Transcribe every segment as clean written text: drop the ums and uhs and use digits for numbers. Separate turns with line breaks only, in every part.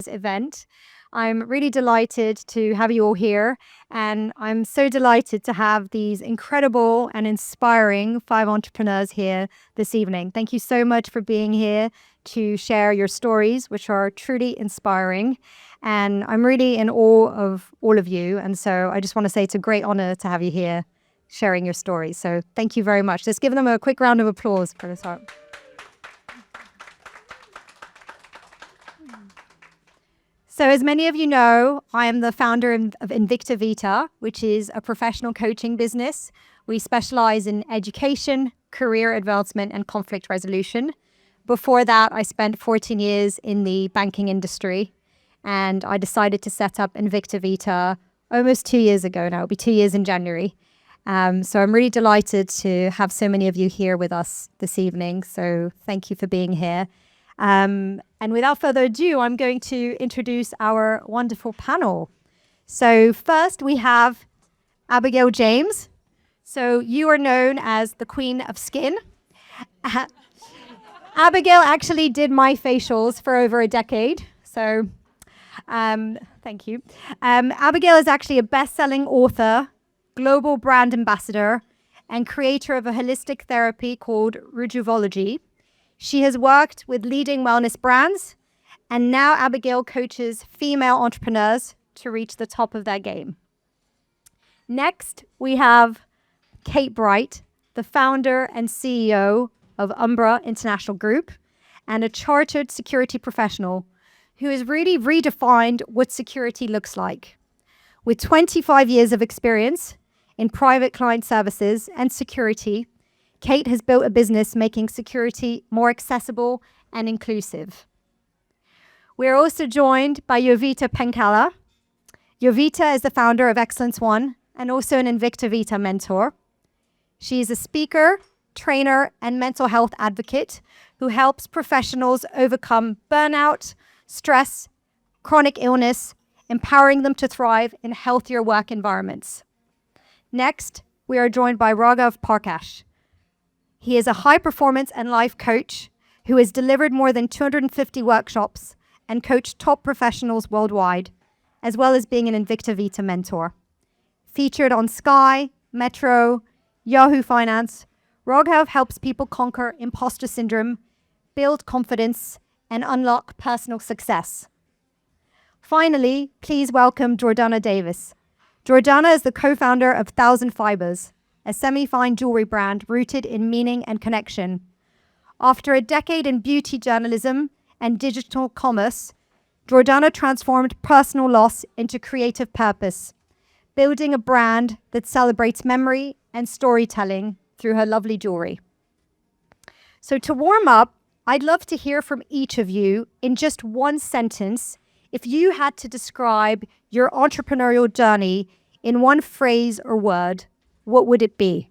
event. I'm really delighted to have you all here, and I'm so delighted to have these incredible and inspiring 5 entrepreneurs here this evening. Thank you so much for being here to share your stories, which are truly inspiring. And I'm really in awe of all of you. And so I just want to say it's a great honor to have you here sharing your stories. So thank you very much. Let's give them a quick round of applause for this start. So as many of you know, I am the founder of Invicta Vita, which is a professional coaching business. We specialize in education, career advancement, and conflict resolution. Before that, I spent 14 years in the banking industry, and I decided to set up Invicta Vita almost 2 years ago now. It'll be 2 years in January. So I'm really delighted to have so many of you here with us this evening. So thank you for being here. And without further ado, I'm going to introduce our wonderful panel. So first we have Abigail James. So you are known as the Queen of Skin. Abigail actually did my facials for over a decade. So thank you. Abigail is actually a best-selling author, global brand ambassador, and creator of a holistic therapy called Redefining. She has worked with leading wellness brands, and now Abigail coaches female entrepreneurs to reach the top of their game. Next, we have Kate Bright, the founder and CEO of UMBRA International Group, and a chartered security professional who has really redefined what security looks like. With 25 years of experience in private client services and security, Kate has built a business making security more accessible and inclusive. We are also joined by Jowita Penkala. Jowita is the founder of Excellence One and also an Invicta Vita mentor. She is a speaker, trainer, and mental health advocate who helps professionals overcome burnout, stress, chronic illness, empowering them to thrive in healthier work environments. Next, we are joined by Raghav Parkash. He is a high-performance and life coach who has delivered more than 250 workshops and coached top professionals worldwide, as well as being an Invicta Vita mentor. Featured on Sky, Metro, Yahoo Finance, Raghav helps people conquer imposter syndrome, build confidence, and unlock personal success. Finally, please welcome Jourdana D. Jourdana is the co-founder of 1000 Fibres, a semi-fine jewellery brand rooted in meaning and connection. After a decade in beauty journalism and digital commerce, Jourdana transformed personal loss into creative purpose, building a brand that celebrates memory and storytelling through her lovely jewellery. So to warm up, I'd love to hear from each of you in just one sentence. If you had to describe your entrepreneurial journey in one phrase or word, what would it be?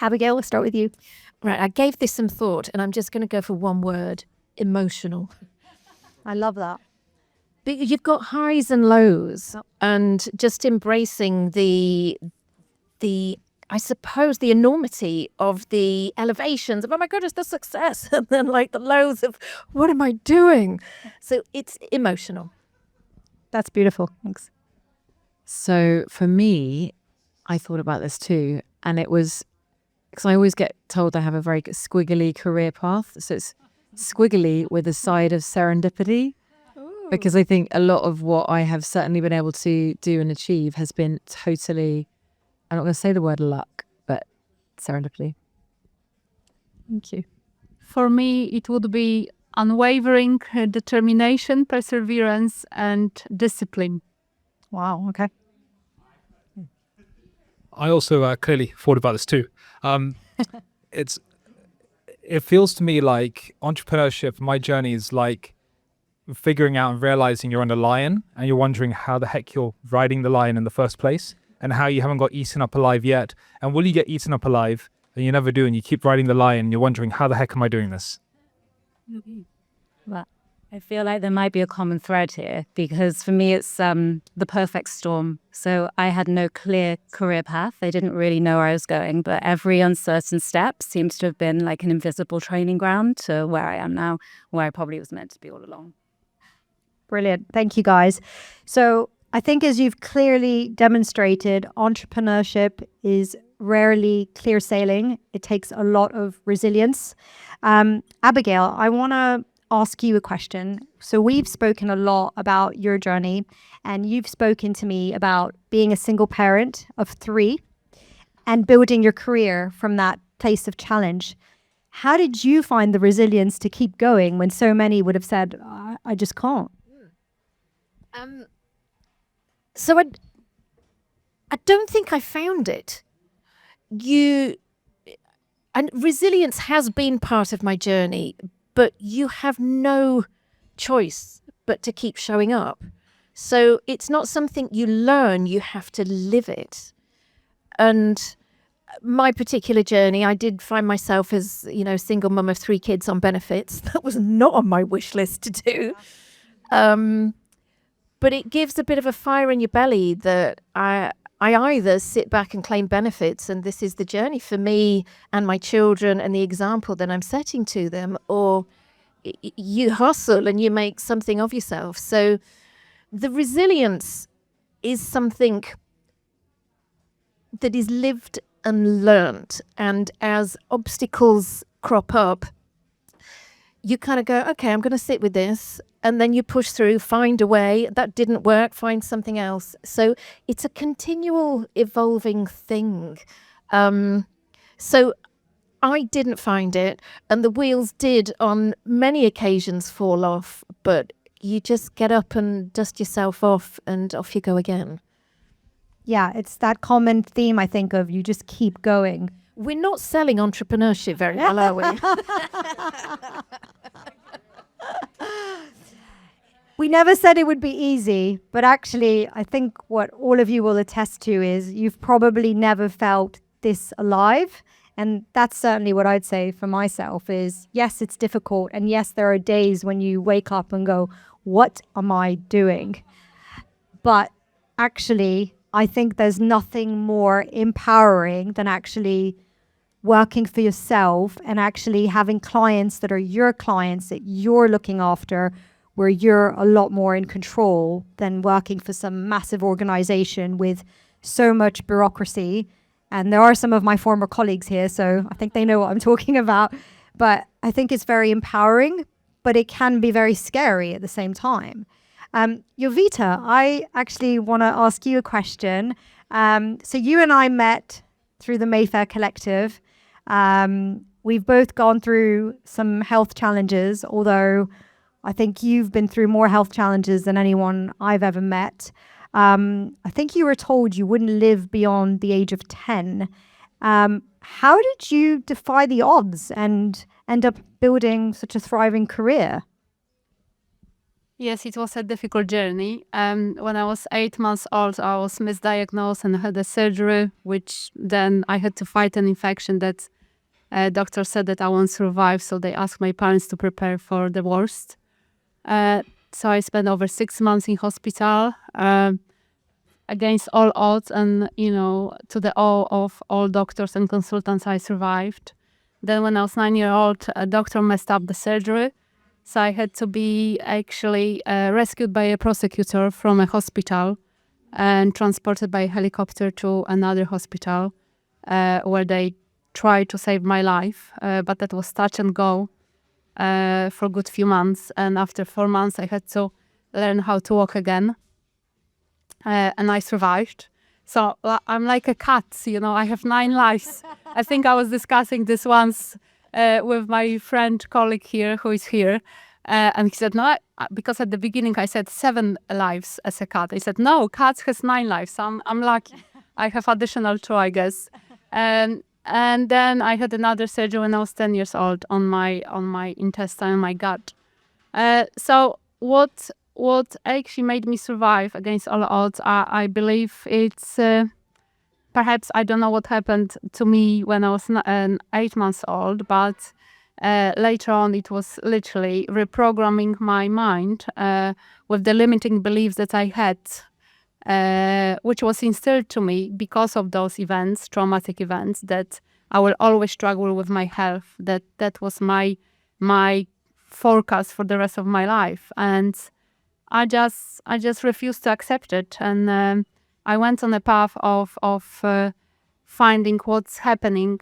Abigail, we'll start with you.
Right, I gave this some thought, and I'm just going to go for one word: emotional.
I love that.
But you've got highs and lows, and just embracing the I suppose the enormity of the elevations of, oh my goodness, the success, and then like the lows of, what am I doing? So it's emotional.
That's beautiful. Thanks.
So for me, I thought about this too, and it was because I always get told I have a very squiggly career path. So it's squiggly with a side of serendipity. Ooh. Because I think a lot of what I have certainly been able to do and achieve has been totally, I'm not going to say the word luck, but serendipity.
Thank you.
For me, it would be unwavering determination, perseverance, and discipline.
Wow, okay.
I also clearly thought about this too. It feels to me like entrepreneurship, my journey is like figuring out and realizing you're on a lion and you're wondering how the heck you're riding the lion in the first place and how you haven't got eaten up alive yet. And will you get eaten up alive? And you never do, and you keep riding the lion and you're wondering, how the heck am I doing this?
Well, I feel like there might be a common thread here, because for me it's the perfect storm. So I had no clear career path. I didn't really know where I was going, but every uncertain step seems to have been like an invisible training ground to where I am now, where I probably was meant to be all along.
Brilliant. Thank you, guys. So I think as you've clearly demonstrated, entrepreneurship is rarely clear sailing. It takes a lot of resilience. Abigail, I want to ask you a question. So we've spoken a lot about your journey, and you've spoken to me about being a single parent of 3 and building your career from that place of challenge. How did you find the resilience to keep going when so many would have said, I just can't?
So I don't think I found it. And resilience has been part of my journey, but you have no choice but to keep showing up. So it's not something you learn, you have to live it. And my particular journey, I did find myself as, single mum of 3 kids on benefits. That was not on my wish list to do. But it gives a bit of a fire in your belly that I either sit back and claim benefits, and this is the journey for me and my children and the example that I'm setting to them, or you hustle and you make something of yourself. So the resilience is something that is lived and learned. And as obstacles crop up, you kind of go, okay, I'm going to sit with this. And then you push through, find a way. That didn't work, find something else. So it's a continual evolving thing. So I didn't find it. And the wheels did on many occasions fall off. But you just get up and dust yourself off and off you go again.
Yeah, it's that common theme, I think, of you just keep going.
We're not selling entrepreneurship very well, are we?
We never said it would be easy, but actually, I think what all of you will attest to is you've probably never felt this alive. And that's certainly what I'd say for myself is, yes, it's difficult. And yes, there are days when you wake up and go, what am I doing? But actually, I think there's nothing more empowering than actually working for yourself and actually having clients that are your clients that you're looking after, where you're a lot more in control than working for some massive organization with so much bureaucracy. And there are some of my former colleagues here, so I think they know what I'm talking about. But I think it's very empowering, but it can be very scary at the same time. Jowita, I actually want to ask you a question. So you and I met through the Mayfair Collective. We've both gone through some health challenges, although I think you've been through more health challenges than anyone I've ever met. I think you were told you wouldn't live beyond the age of 10. How did you defy the odds and end up building such a thriving career?
Yes, it was a difficult journey. When I was 8 months old, I was misdiagnosed and had a surgery, which then I had to fight an infection that doctor said that I won't survive. So they asked my parents to prepare for the worst. So I spent over 6 months in hospital against all odds, and to the awe of all doctors and consultants, I survived. Then when I was 9 years old, a doctor messed up the surgery. So I had to be actually rescued by a prosecutor from a hospital and transported by helicopter to another hospital where they tried to save my life. But that was touch and go for a good few months. And after 4 months, I had to learn how to walk again. And I survived. So I'm like a cat, I have 9 lives. I think I was discussing this once with my friend, colleague here, who is here. And he said, no, because at the beginning I said 7 lives as a cat. I said, no, cats has 9 lives. So I'm lucky. I have additional 2, I guess. And then I had another surgery when I was 10 years old on my intestine, my gut. So what actually made me survive against all odds, I believe it's perhaps, I don't know what happened to me when I was 8 months old, but later on it was literally reprogramming my mind with the limiting beliefs that I had, which was instilled to me because of those events, traumatic events, that I will always struggle with my health, that was my forecast for the rest of my life. And I just refused to accept it, and I went on a path of finding what's happening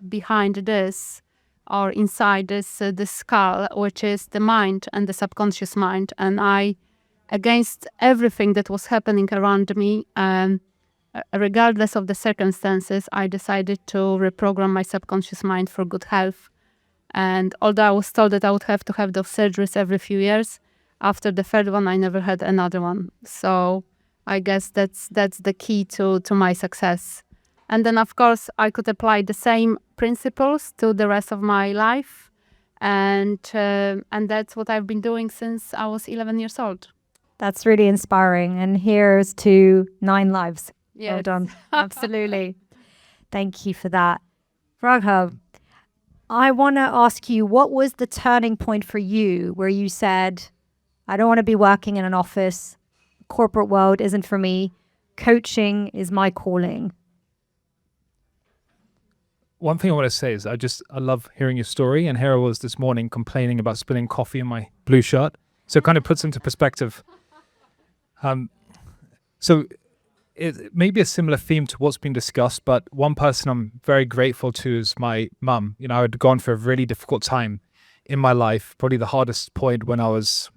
behind this or inside this skull, which is the mind and the subconscious mind. And I, against everything that was happening around me, regardless of the circumstances, I decided to reprogram my subconscious mind for good health. And although I was told that I would have to have those surgeries every few years, after the third one, I never had another one. So I guess that's the key to my success. And then, of course, I could apply the same principles to the rest of my life. And that's what I've been doing since I was 11 years old.
That's really inspiring. And here's to 9 lives.
Yes.
Well done. Absolutely. Thank you for that. Raghav, I want to ask you, what was the turning point for you where you said, I don't want to be working in an office. Corporate world isn't for me. Coaching is my calling.
One thing I want to say is I love hearing your story. And here I was this morning complaining about spilling coffee in my blue shirt. So it kind of puts into perspective. So it may be a similar theme to what's been discussed, but one person I'm very grateful to is my mum. You know, I'd gone for a really difficult time in my life, probably the hardest point when I was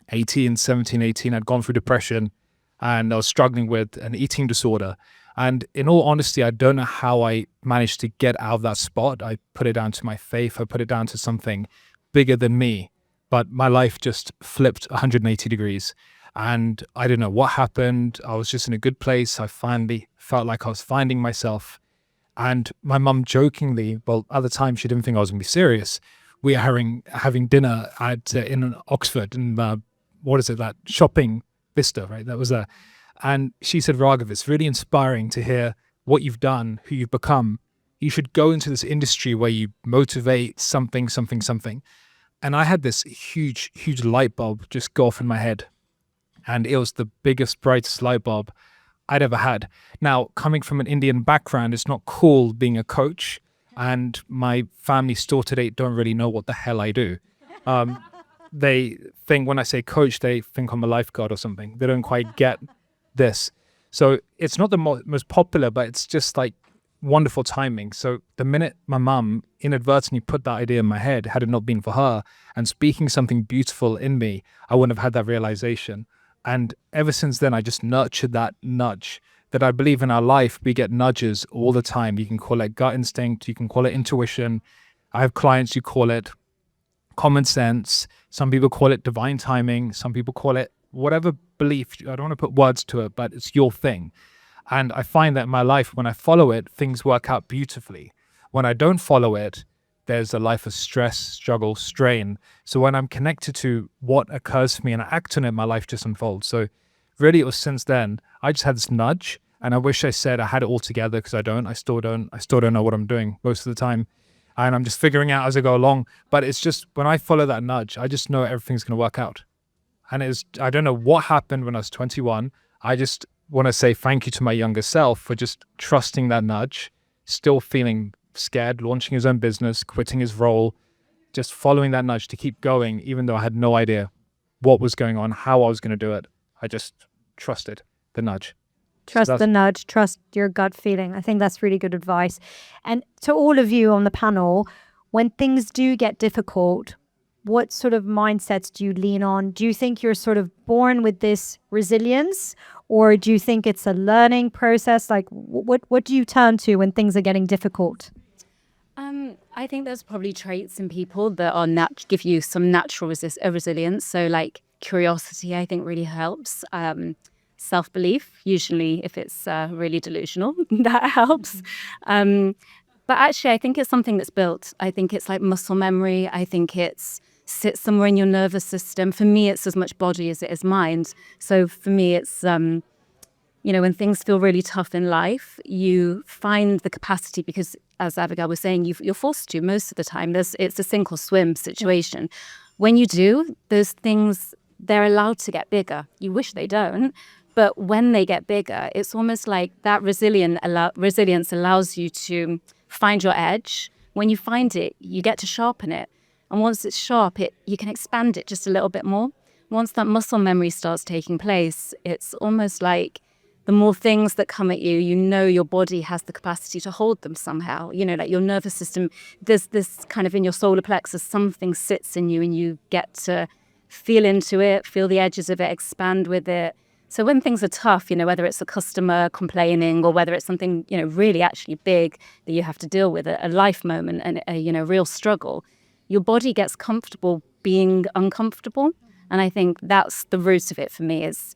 17, 18. I'd gone through depression and I was struggling with an eating disorder. And in all honesty, I don't know how I managed to get out of that spot. I put it down to my faith. I put it down to something bigger than me. But my life just flipped 180 degrees. And I don't know what happened. I was just in a good place. I finally felt like I was finding myself. And my mum jokingly, well, at the time, she didn't think I was going to be serious. We were having dinner in Oxford, in that shopping Vista, right? That was and she said, Raghav, it's really inspiring to hear what you've done, who you've become. You should go into this industry where you motivate something. And I had this huge light bulb just go off in my head. And it was the biggest, brightest light bulb I'd ever had. Now, coming from an Indian background, it's not cool being a coach. And my family still today don't really know what the hell I do. They think when I say coach, they think I'm a lifeguard or something. They don't quite get this. So it's not the most popular, but it's just like wonderful timing. So the minute my mum inadvertently put that idea in my head, had it not been for her and speaking something beautiful in me, I wouldn't have had that realization. And ever since then, I just nurtured that nudge that I believe in our life. We get nudges all the time. You can call it gut instinct. You can call it intuition. I have clients who call it common sense. Some people call it divine timing. Some people call it whatever belief. I don't want to put words to it, but it's your thing. And I find that in my life, when I follow it, things work out beautifully. When I don't follow it, there's a life of stress, struggle, strain. So when I'm connected to what occurs for me and I act on it, my life just unfolds. So really it was since then, I just had this nudge, and I wish I said I had it all together, because I don't. I still don't know what I'm doing most of the time. And I'm just figuring out as I go along. But it's just when I follow that nudge, I just know everything's going to work out. And I don't know what happened when I was 21. I just want to say thank you to my younger self for just trusting that nudge, still feeling scared, launching his own business, quitting his role, just following that nudge to keep going, even though I had no idea what was going on, how I was going to do it. I just trusted the nudge.
Trust the nudge, trust your gut feeling. I think that's really good advice. And to all of you on the panel, when things do get difficult, what sort of mindsets do you lean on? Do you think you're sort of born with this resilience, or do you think it's a learning process? Like, what do you turn to when things are getting difficult?
I think there's probably traits in people that are give you some natural resilience. So like curiosity, I think really helps. Self-belief, usually if it's really delusional, that helps. But actually, I think it's something that's built. I think it's like muscle memory. I think sits somewhere in your nervous system. For me, it's as much body as it is mind. So for me, it's, when things feel really tough in life, you find the capacity, because as Abigail was saying, you're forced to most of the time. It's a sink or swim situation. When you do, those things, they're allowed to get bigger. You wish they don't. But when they get bigger, it's almost like that resilience allows you to find your edge. When you find it, you get to sharpen it. And once it's sharp, you can expand it just a little bit more. once that muscle memory starts taking place, it's almost like the more things that come at you, you know your body has the capacity to hold them somehow. You know, like your nervous system, there's this kind of in your solar plexus, something sits in you and you get to feel into it, feel the edges of it, expand with it. So when things are tough, you know, whether it's a customer complaining or whether it's something, you know, really actually big that you have to deal with, a life moment and a, you know, real struggle, your body gets comfortable being uncomfortable. And I think that's the root of it for me, is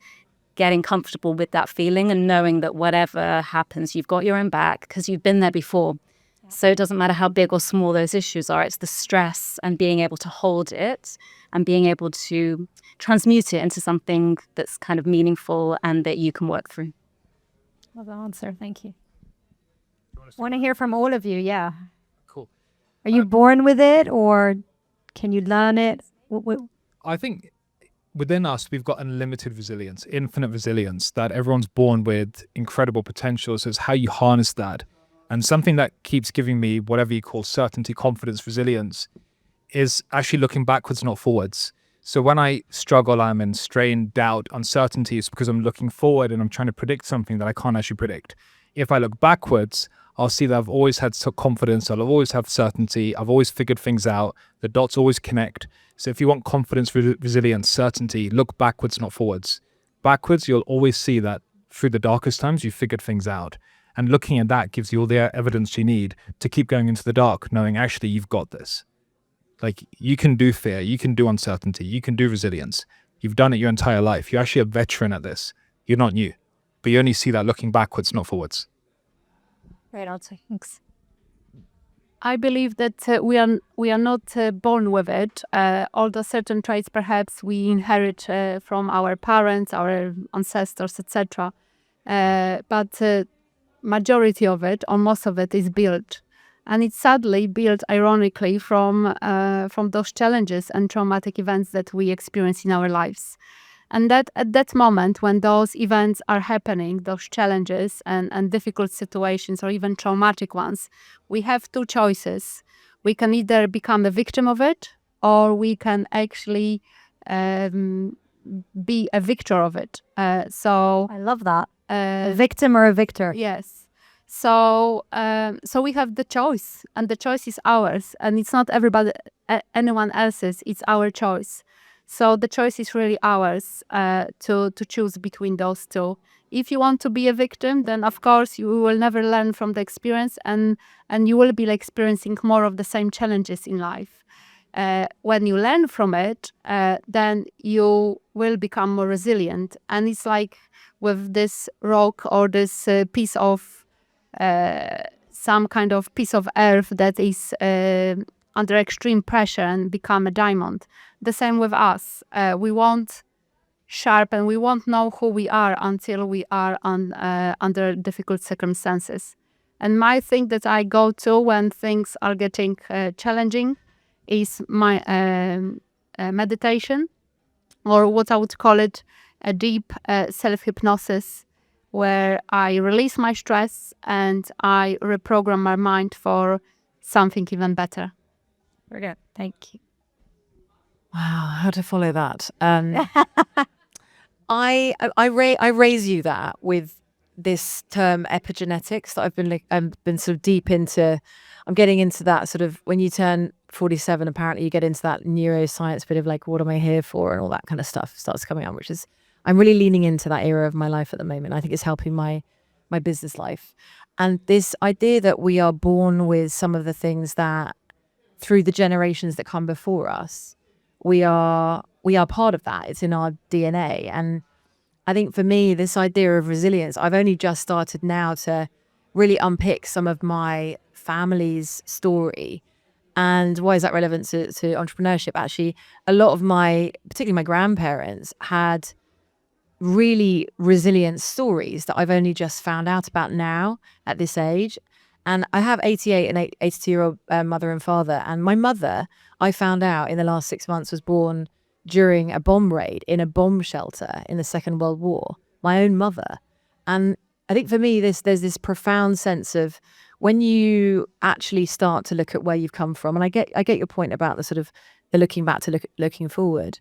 getting comfortable with that feeling and knowing that whatever happens, you've got your own back because you've been there before. So it doesn't matter how big or small those issues are. It's the stress and being able to hold it and being able to transmute it into something that's kind of meaningful and that you can work through.
Love the answer. Thank you. Want to hear from all of you. Yeah.
Cool.
Are you born with it or can you learn it?
I think within us, we've got unlimited resilience, infinite resilience that everyone's born with, incredible potential. So it's how you harness that. And something that keeps giving me whatever you call certainty, confidence, resilience is actually looking backwards, not forwards. So when I struggle, I'm in strain, doubt, uncertainty, it's because I'm looking forward and I'm trying to predict something that I can't actually predict. If I look backwards, I'll see that I've always had confidence, I'll always have certainty, I've always figured things out, the dots always connect. So if you want confidence, resilience, certainty, look backwards, not forwards. Backwards, you'll always see that through the darkest times, you figured things out. And looking at that gives you all the evidence you need to keep going into the dark, knowing actually you've got this. Like you can do fear, you can do uncertainty, you can do resilience. You've done it your entire life. You're actually a veteran at this. You're not new, but you only see that looking backwards, not forwards.
Great answer. Thanks.
I believe that we are not born with it. Although certain traits perhaps we inherit from our parents, our ancestors, etc. But majority of it, or most of it, is built, and it's sadly built, ironically, from those challenges and traumatic events that we experience in our lives. And that at that moment, when those events are happening, those challenges and difficult situations, or even traumatic ones, we have two choices. We can either become a victim of it, or we can actually be a victor of it. So
I love that. A victim or a victor?
Yes. So we have the choice, and the choice is ours, and it's not anyone else's. It's our choice. So the choice is really ours to choose between those two. If you want to be a victim, then of course you will never learn from the experience, and you will be experiencing more of the same challenges in life. When you learn from it, then you will become more resilient. And it's like with this rock or this piece of some kind of piece of earth that is under extreme pressure and become a diamond. The same with us. We won't sharpen, we won't know who we are until we are under difficult circumstances. And my thing that I go to when things are getting challenging is my meditation, or what I would call it, a deep self-hypnosis, where I release my stress and I reprogram my mind for something even better.
Very good. Thank you.
Wow, how to follow that? I raise you that with this term epigenetics that I've been sort of deep into. I'm getting into that sort of when you turn 47. Apparently, you get into that neuroscience bit of like, what am I here for, and all that kind of stuff starts coming up, which is I'm really leaning into that era of my life at the moment. I think it's helping my business life, and this idea that we are born with some of the things that through the generations that come before us, we are part of that. It's in our DNA. And I think for me, this idea of resilience, I've only just started now to really unpick some of my family's story. And why is that relevant to entrepreneurship? Actually, a lot of particularly my grandparents, had really resilient stories that I've only just found out about now at this age. And I have 88 and 82-year-old mother and father. And my mother, I found out in the last 6 months, was born during a bomb raid in a bomb shelter in the Second World War. My own mother. And I think for me, there's this profound sense of when you actually start to look at where you've come from. And I get your point about the sort of the looking back to looking forward.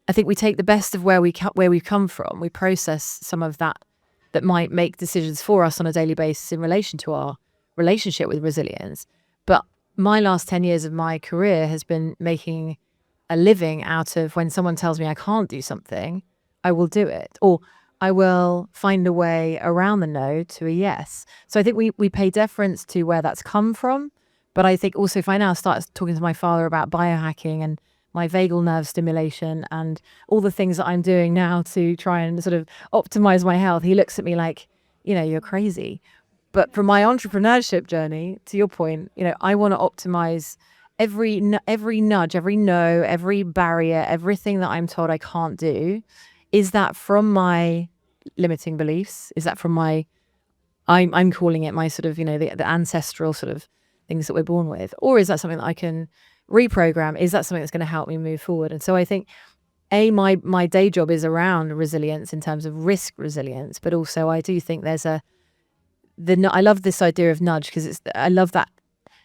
I think we take the best of where we've come from. We process some of that might make decisions for us on a daily basis in relation to our relationship with resilience. But my last 10 years of my career has been making a living out of when someone tells me I can't do something, I will do it, or I will find a way around the no to a yes. So I think we pay deference to where that's come from. But I think also if I now start talking to my father about biohacking and my vagal nerve stimulation and all the things that I'm doing now to try and sort of optimize my health, he looks at me like, you're crazy. But from my entrepreneurship journey, to your point, I want to optimize every nudge, every no, every barrier, everything that I'm told I can't do. Is that from my limiting beliefs? Is that from my, I'm calling it my sort of, the ancestral sort of things that we're born with? Or is that something that I can reprogram? Is that something that's going to help me move forward? And so I think my day job is around resilience in terms of risk resilience, but also I do think there's I love this idea of nudge because I love that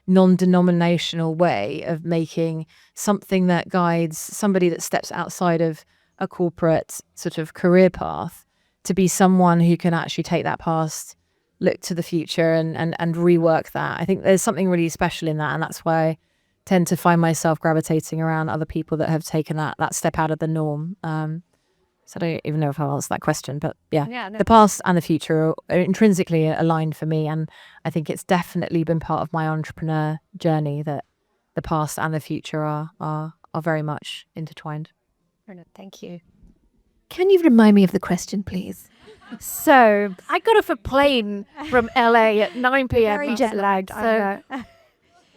non-denominational way of making something that guides somebody that steps outside of a corporate sort of career path to be someone who can actually take that past, look to the future and rework that. I think there's something really special in that, and that's why I tend to find myself gravitating around other people that have taken that step out of the norm. So I don't even know if I'll answer that question, but yeah, the past and the future are intrinsically aligned for me. And I think it's definitely been part of my entrepreneur journey that the past and the future are very much intertwined.
Thank you.
Can you remind me of the question, please?
So
I got off a plane from LA at 9 p.m.
very jet lagged.
So,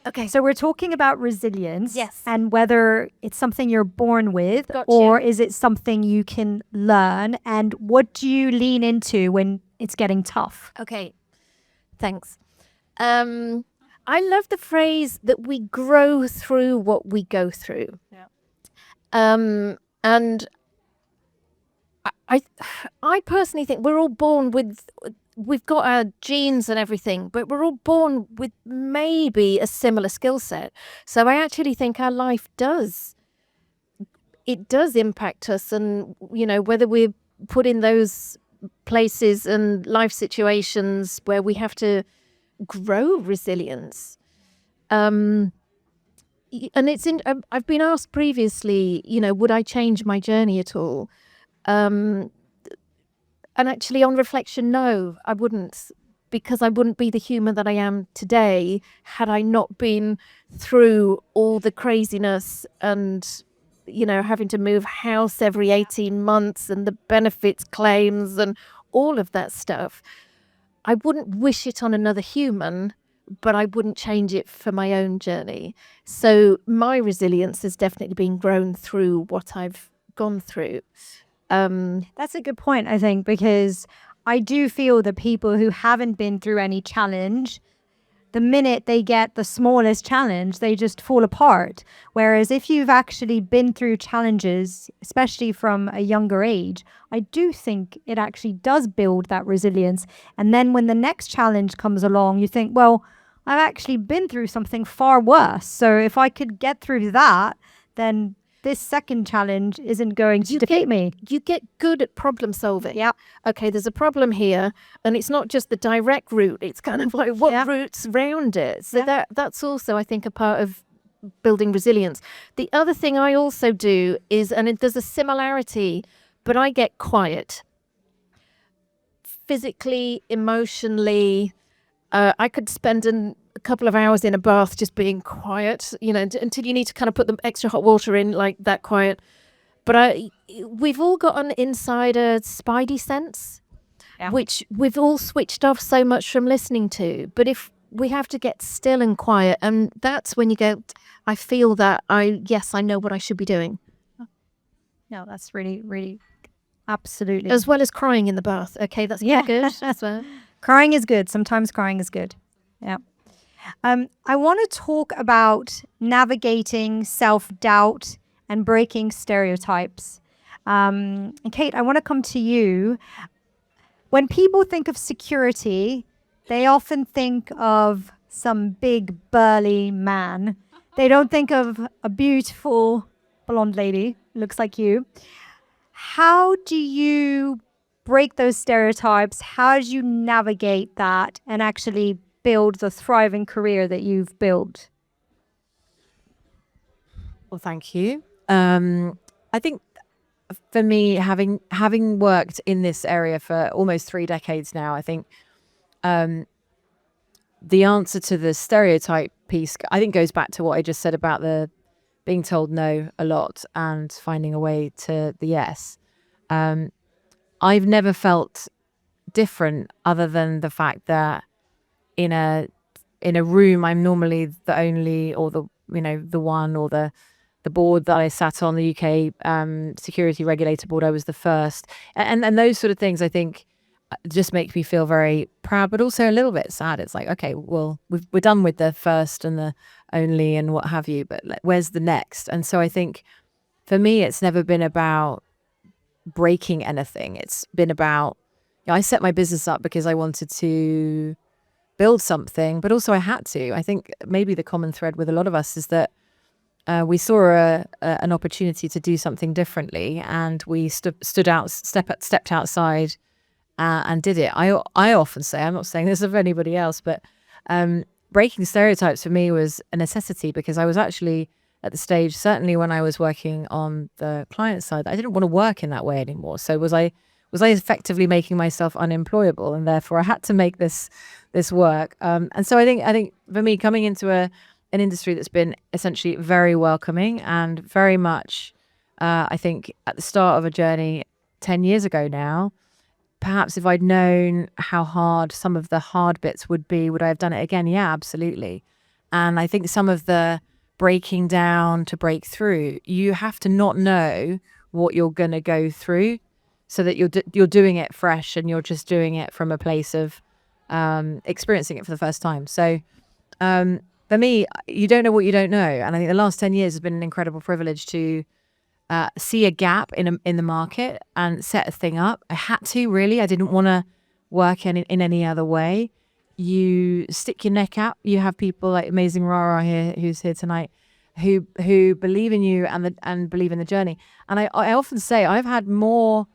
okay.
So we're talking about resilience,
Yes.
and whether it's something you're born with,
Gotcha.
or is it something you can learn, and what do you lean into when it's getting tough?
Okay, thanks. I love the phrase that we grow through what we go through.
Yeah.
And I personally think we're all born we've got our genes and everything, but we're all born with maybe a similar skill set. So I actually think our life does impact us, and whether we're put in those places and life situations where we have to grow resilience. And I've been asked previously, would I change my journey at all? And actually, on reflection, no, I wouldn't, because I wouldn't be the human that I am today had I not been through all the craziness and, having to move house every 18 months and the benefits claims and all of that stuff. I wouldn't wish it on another human, but I wouldn't change it for my own journey. So my resilience has definitely been grown through what I've gone through.
That's a good point, I think, because I do feel that people who haven't been through any challenge, the minute they get the smallest challenge, they just fall apart. Whereas if you've actually been through challenges, especially from a younger age, I do think it actually does build that resilience. And then when the next challenge comes along, you think, well, I've actually been through something far worse. So if I could get through that, then this second challenge isn't going to defeat me.
You get good at problem solving.
Yeah.
Okay, there's a problem here, and it's not just the direct route. It's kind of like what routes round it. So that's also, I think, a part of building resilience. The other thing I also do is, and there's a similarity, but I get quiet. Physically, emotionally, I could spend a couple of hours in a bath just being quiet, until you need to kind of put the extra hot water in, like that quiet. But we've all got an insider spidey sense, which we've all switched off so much from listening to. But if we have to get still and quiet, and that's when you go, I feel that I know what I should be doing.
No, that's really, really, absolutely.
As well as crying in the bath. Okay, that's good. As well.
Crying is good. Sometimes crying is good. Yeah. I want to talk about navigating self-doubt and breaking stereotypes. And Kate, I want to come to you. When people think of security, they often think of some big burly man. They don't think of a beautiful blonde lady looks like you. How do you break those stereotypes? How do you navigate that and actually build the thriving career that you've built?
Well, thank you. I think for me, having worked in this area for almost 3 decades now, I think the answer to the stereotype piece, I think, goes back to what I just said about the being told no a lot and finding a way to the yes. I've never felt different other than the fact that in a room, I'm normally the only, or the one, or the board that I sat on, the UK security regulator board, I was the first. And those sort of things, I think, just make me feel very proud, but also a little bit sad. It's like, okay, well, we're done with the first and the only and what have you, but where's the next? And so I think for me, it's never been about breaking anything. It's been about, I set my business up because I wanted to build something, but also I had to. I think maybe the common thread with a lot of us is that we saw an opportunity to do something differently, and we stepped outside and did it. I often say, I'm not saying this of anybody else, but breaking stereotypes for me was a necessity, because I was actually at the stage, certainly when I was working on the client side, I didn't want to work in that way anymore. So was I effectively making myself unemployable, and therefore I had to make this work. And so I think for me, coming into an industry that's been essentially very welcoming and very much, I think, at the start of a journey 10 years ago now, perhaps if I'd known how hard some of the hard bits would be, would I have done it again? Yeah, absolutely. And I think some of the breaking down to break through, you have to not know what you're going to go through, so that you're doing it fresh, and you're just doing it from a place of experiencing it for the first time. So for me, you don't know what you don't know. And I think the last 10 years has been an incredible privilege to see a gap in the market and set a thing up. I had to, really. I didn't want to work in any other way. You stick your neck out. You have people like amazing Rara here, who's here tonight, who believe in you and believe in the journey. And I often say I've had more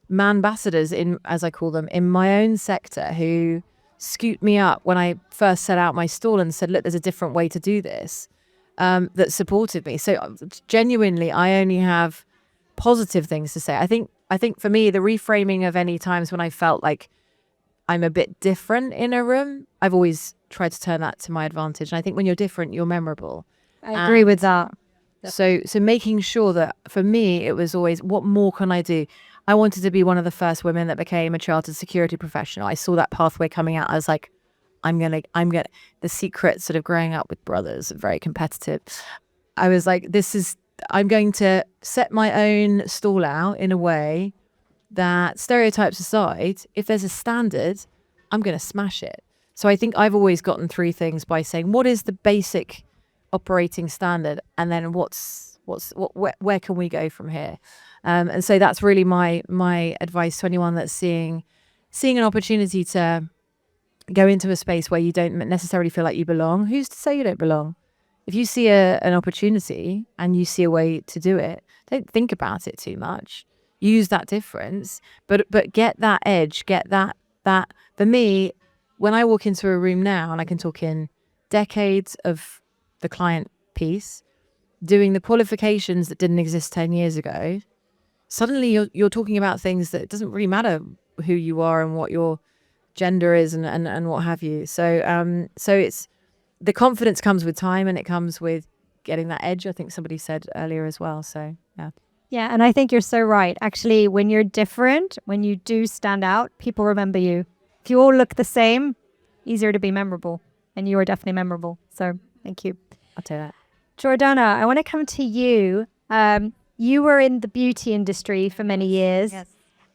man-ambassadors, as I call them, in my own sector, who scooped me up when I first set out my stall and said, look, there's a different way to do this, that supported me. So genuinely, I only have positive things to say. I think for me, the reframing of any times when I felt like I'm a bit different in a room, I've always tried to turn that to my advantage. And I think when you're different, you're memorable.
I agree with that.
So making sure that for me, it was always, what more can I do? I wanted to be one of the first women that became a chartered security professional. I saw that pathway coming out. I was like, I'm gonna the secret sort of growing up with brothers, very competitive. I was like, I'm going to set my own stall out in a way that, stereotypes aside, if there's a standard, I'm going to smash it. So I think I've always gotten through things by saying, what is the basic operating standard, and then where can we go from here? And so that's really my advice to anyone that's seeing an opportunity to go into a space where you don't necessarily feel like you belong. Who's to say you don't belong? If you see an opportunity and you see a way to do it, don't think about it too much. Use that difference, but get that edge, get that. For me, when I walk into a room now, and I can talk in decades of the client piece, doing the qualifications that didn't exist 10 years ago, suddenly you're talking about things that it doesn't really matter who you are and what your gender is and what have you. So it's, the confidence comes with time, and it comes with getting that edge, I think somebody said earlier as well. So yeah.
Yeah, and I think you're so right. Actually, when you're different, when you do stand out, people remember you. If you all look the same, easier to be memorable. And you are definitely memorable. So thank you.
I'll take that.
Jourdana, I want to come to you. You were in the beauty industry for many years.
Yes.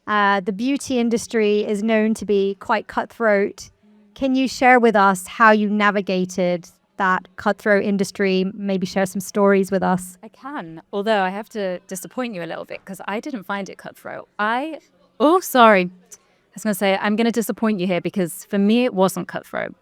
The beauty industry is known to be quite cutthroat. Can you share with us how you navigated that cutthroat industry? Maybe share some stories with us.
I can, although I have to disappoint you a little bit, because I didn't find it cutthroat. I was going to say, I'm going to disappoint you here, because for me, it wasn't cutthroat.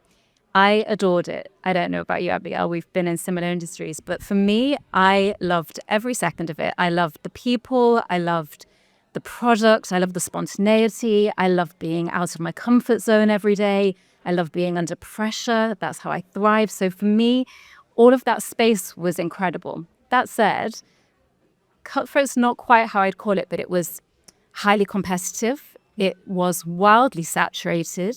I adored it. I don't know about you, Abigail. We've been in similar industries, but for me, I loved every second of it. I loved the people. I loved the product. I loved the spontaneity. I loved being out of my comfort zone every day. I love being under pressure. That's how I thrive. So for me, all of that space was incredible. That said, Cutthroat's not quite how I'd call it, but it was highly competitive. It was wildly saturated.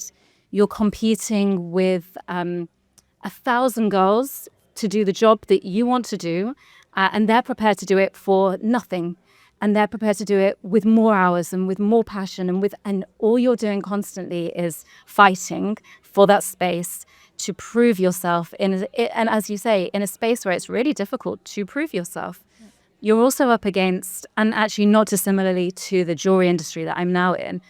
You're competing with 1,000 girls to do the job that you want to do, and they're prepared to do it for nothing. And they're prepared to do it with more hours and with more passion, and all you're doing constantly is fighting for that space to prove yourself and as you say, in a space where it's really difficult to prove yourself. You're also up against, and actually not dissimilarly to the jewelry industry that I'm now in,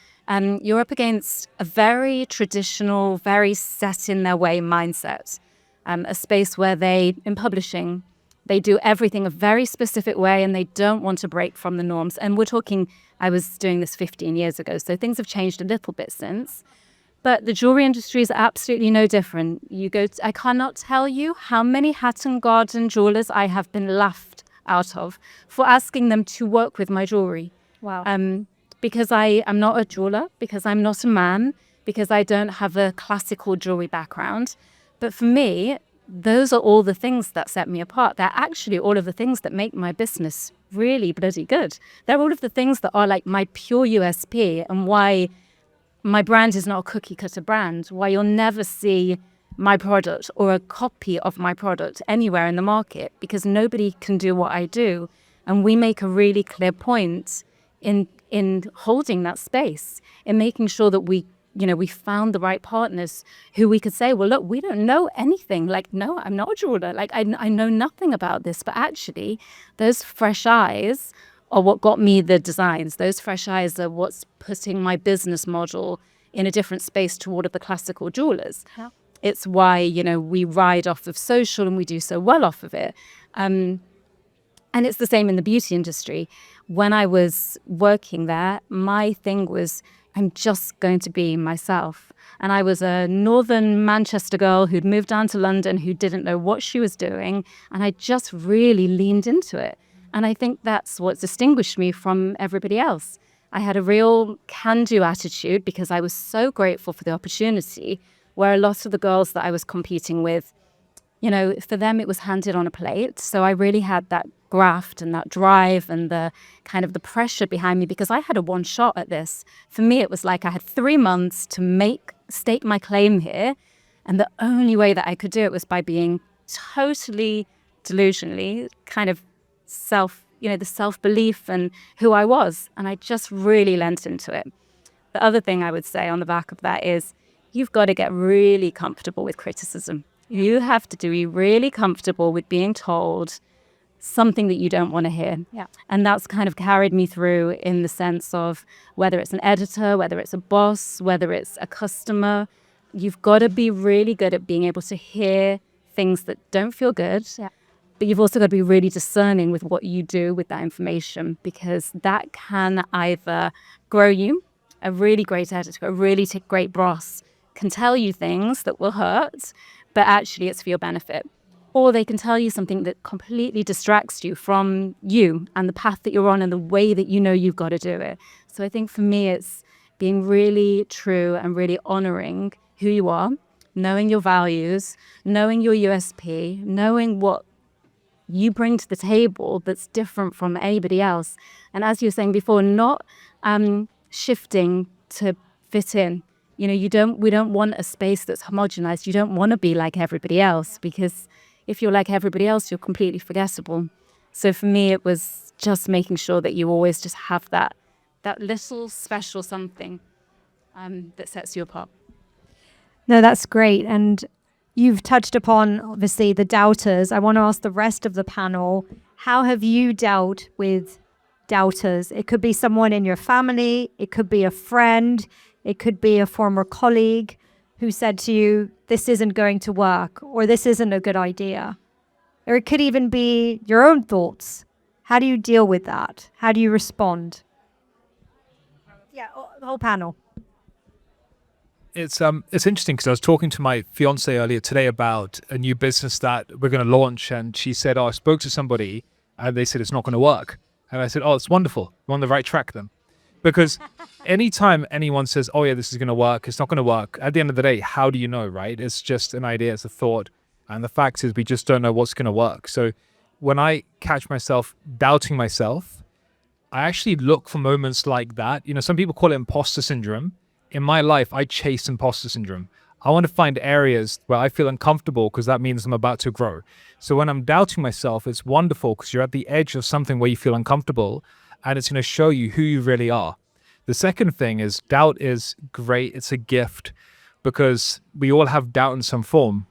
you're up against a very traditional, very set in their way mindset, a space where in publishing, they do everything a very specific way and they don't want to break from the norms. And we're talking, I was doing this 15 years ago, so things have changed a little bit since. But the jewelry industry is absolutely no different. I cannot tell you how many Hatton Garden jewelers I have been laughed out of for asking them to work with my jewelry.
Wow.
Because I am not a jeweler, because I'm not a man, because I don't have a classical jewelry background. But for me, those are all the things that set me apart. They're actually all of the things that make my business really bloody good. They're all of the things that are like my pure USP and why my brand is not a cookie cutter brand, why you'll never see my product or a copy of my product anywhere in the market, because nobody can do what I do. And we make a really clear point in holding that space, in making sure that we found the right partners who we could say, well, look, we don't know anything. Like, no, I'm not a jeweler. Like, I know nothing about this. But actually, those fresh eyes are what got me the designs. Those fresh eyes are what's putting my business model in a different space to all of the classical jewelers.
Yeah.
It's why, we ride off of social and we do so well off of it. And it's the same in the beauty industry. When I was working there, my thing was, I'm just going to be myself. And I was a northern Manchester girl who'd moved down to London, who didn't know what she was doing. And I just really leaned into it. And I think that's what distinguished me from everybody else. I had a real can-do attitude because I was so grateful for the opportunity, where a lot of the girls that I was competing with, for them it was handed on a plate. So I really had that graft and that drive and the kind of the pressure behind me, because I had a one shot at this. For me, it was like I had 3 months to stake my claim here. And the only way that I could do it was by being totally delusionally kind of the self-belief and who I was. And I just really lent into it. The other thing I would say on the back of that is you've got to get really comfortable with criticism. You have to be really comfortable with being told something that you don't want to hear.
Yeah.
And that's kind of carried me through in the sense of whether it's an editor, whether it's a boss, whether it's a customer, you've got to be really good at being able to hear things that don't feel good.
Yeah.
But you've also got to be really discerning with what you do with that information, because that can either grow you. A really great editor, a really great boss can tell you things that will hurt, but actually it's for your benefit. Or they can tell you something that completely distracts you from you and the path that you're on and the way that you've got to do it. So I think for me, it's being really true and really honoring who you are, knowing your values, knowing your USP, knowing what you bring to the table that's different from anybody else. And as you were saying before, not shifting to fit in. We don't want a space that's homogenized. You don't want to be like everybody else, because if you're like everybody else, you're completely forgettable. So for me, it was just making sure that you always just have that little special something that sets you apart.
No, that's great. And you've touched upon, obviously, the doubters. I want to ask the rest of the panel, how have you dealt with doubters? It could be someone in your family. It could be a friend. It could be a former colleague who said to you, this isn't going to work, or this isn't a good idea. Or it could even be your own thoughts. How do you deal with that? How do you respond? Yeah, the whole panel.
It's interesting because I was talking to my fiance earlier today about a new business that we're going to launch, and she said, "Oh, I spoke to somebody, and they said it's not going to work." And I said, "Oh, it's wonderful. We're on the right track then," because anytime anyone says, "Oh yeah, this is going to work," it's not going to work. At the end of the day, how do you know, right? It's just an idea, it's a thought, and the fact is, we just don't know what's going to work. So when I catch myself doubting myself, I actually look for moments like that. You know, some people call it imposter syndrome. In my life, I chase imposter syndrome. I want to find areas where I feel uncomfortable because that means I'm about to grow. So when I'm doubting myself, it's wonderful because you're at the edge of something where you feel uncomfortable, and it's going to show you who you really are. The second thing is doubt is great. It's a gift because we all have doubt in some form.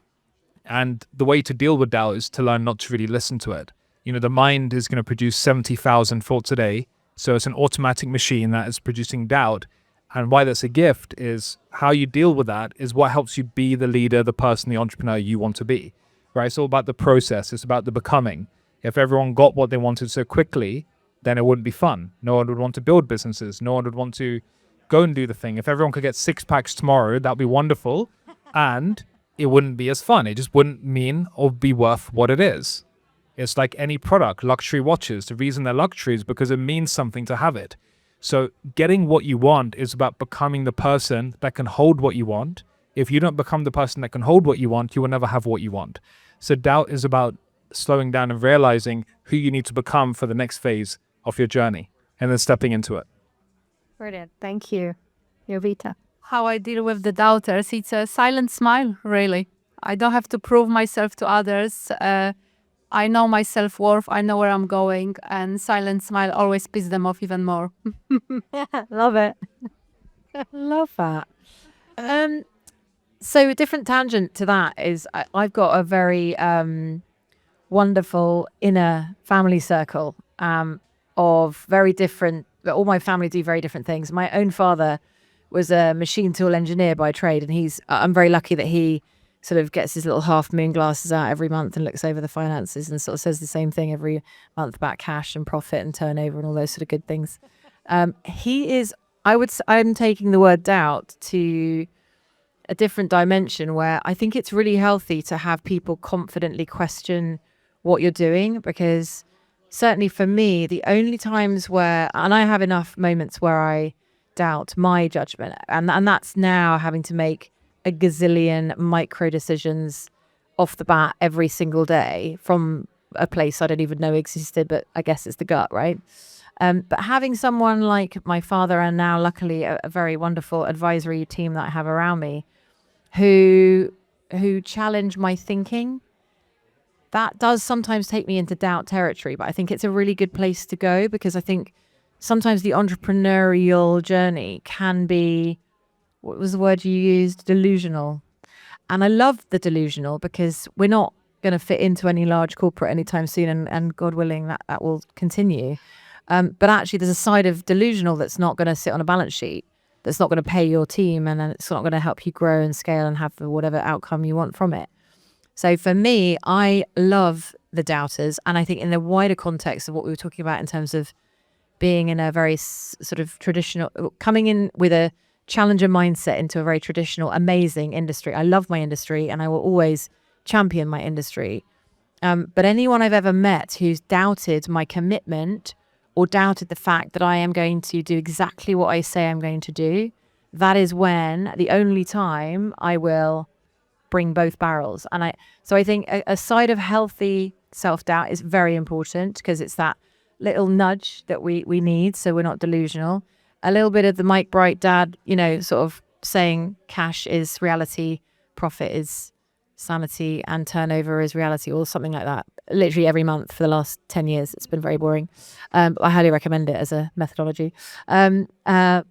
And the way to deal with doubt is to learn not to really listen to it. You know, the mind is going to produce 70,000 thoughts a day. So it's an automatic machine that is producing doubt. And why that's a gift is how you deal with that is what helps you be the leader, the person, the entrepreneur you want to be, right? It's all about the process. It's about the becoming. If everyone got what they wanted so quickly, then it wouldn't be fun. No one would want to build businesses. No one would want to go and do the thing. If everyone could get 6 packs tomorrow, that'd be wonderful. And it wouldn't be as fun. It just wouldn't mean or be worth what it is. It's like any product, luxury watches. The reason they're luxury is because it means something to have it. So getting what you want is about becoming the person that can hold what you want. If you don't become the person that can hold what you want, you will never have what you want. So doubt is about slowing down and realizing who you need to become for the next phase of your journey and then stepping into it.
Brilliant. Thank you. Jowita.
How I deal with the doubters, it's a silent smile, really. I don't have to prove myself to others. I know my self-worth, I know where I'm going, and silent smile always pisses them off even more.
Love it.
Love that. So a different tangent to that is I've got a very wonderful inner family circle of very different, all my family do very different things. My own father was a machine tool engineer by trade, and I'm very lucky that he sort of gets his little half moon glasses out every month and looks over the finances and sort of says the same thing every month about cash and profit and turnover and all those sort of good things. I'm taking the word doubt to a different dimension where I think it's really healthy to have people confidently question what you're doing, because certainly for me, the only times where, and I have enough moments where I doubt my judgment, and that's now having to make a gazillion micro decisions off the bat every single day from a place I don't even know existed, but I guess it's the gut, right? But having someone like my father, and now luckily a very wonderful advisory team that I have around me who challenge my thinking, that does sometimes take me into doubt territory, but I think it's a really good place to go, because I think sometimes the entrepreneurial journey can be, what was the word you used? Delusional. And I love the delusional, because we're not going to fit into any large corporate anytime soon, and God willing, that will continue. But actually, there's a side of delusional that's not going to sit on a balance sheet, that's not going to pay your team, and it's not going to help you grow and scale and have whatever outcome you want from it. So for me, I love the doubters. And I think in the wider context of what we were talking about in terms of being in a very sort of traditional, coming in with a challenger mindset into a very traditional, amazing industry. I love my industry and I will always champion my industry. But anyone I've ever met who's doubted my commitment or doubted the fact that I am going to do exactly what I say I'm going to do, that is when the only time I will bring both barrels. And I think a side of healthy self-doubt is very important, because it's that little nudge that we need, so we're not delusional. A little bit of the Mike Bright dad, sort of saying cash is reality, profit is sanity, and turnover is reality, or something like that. Literally every month for the last 10 years. It's been very boring. I highly recommend it as a methodology. But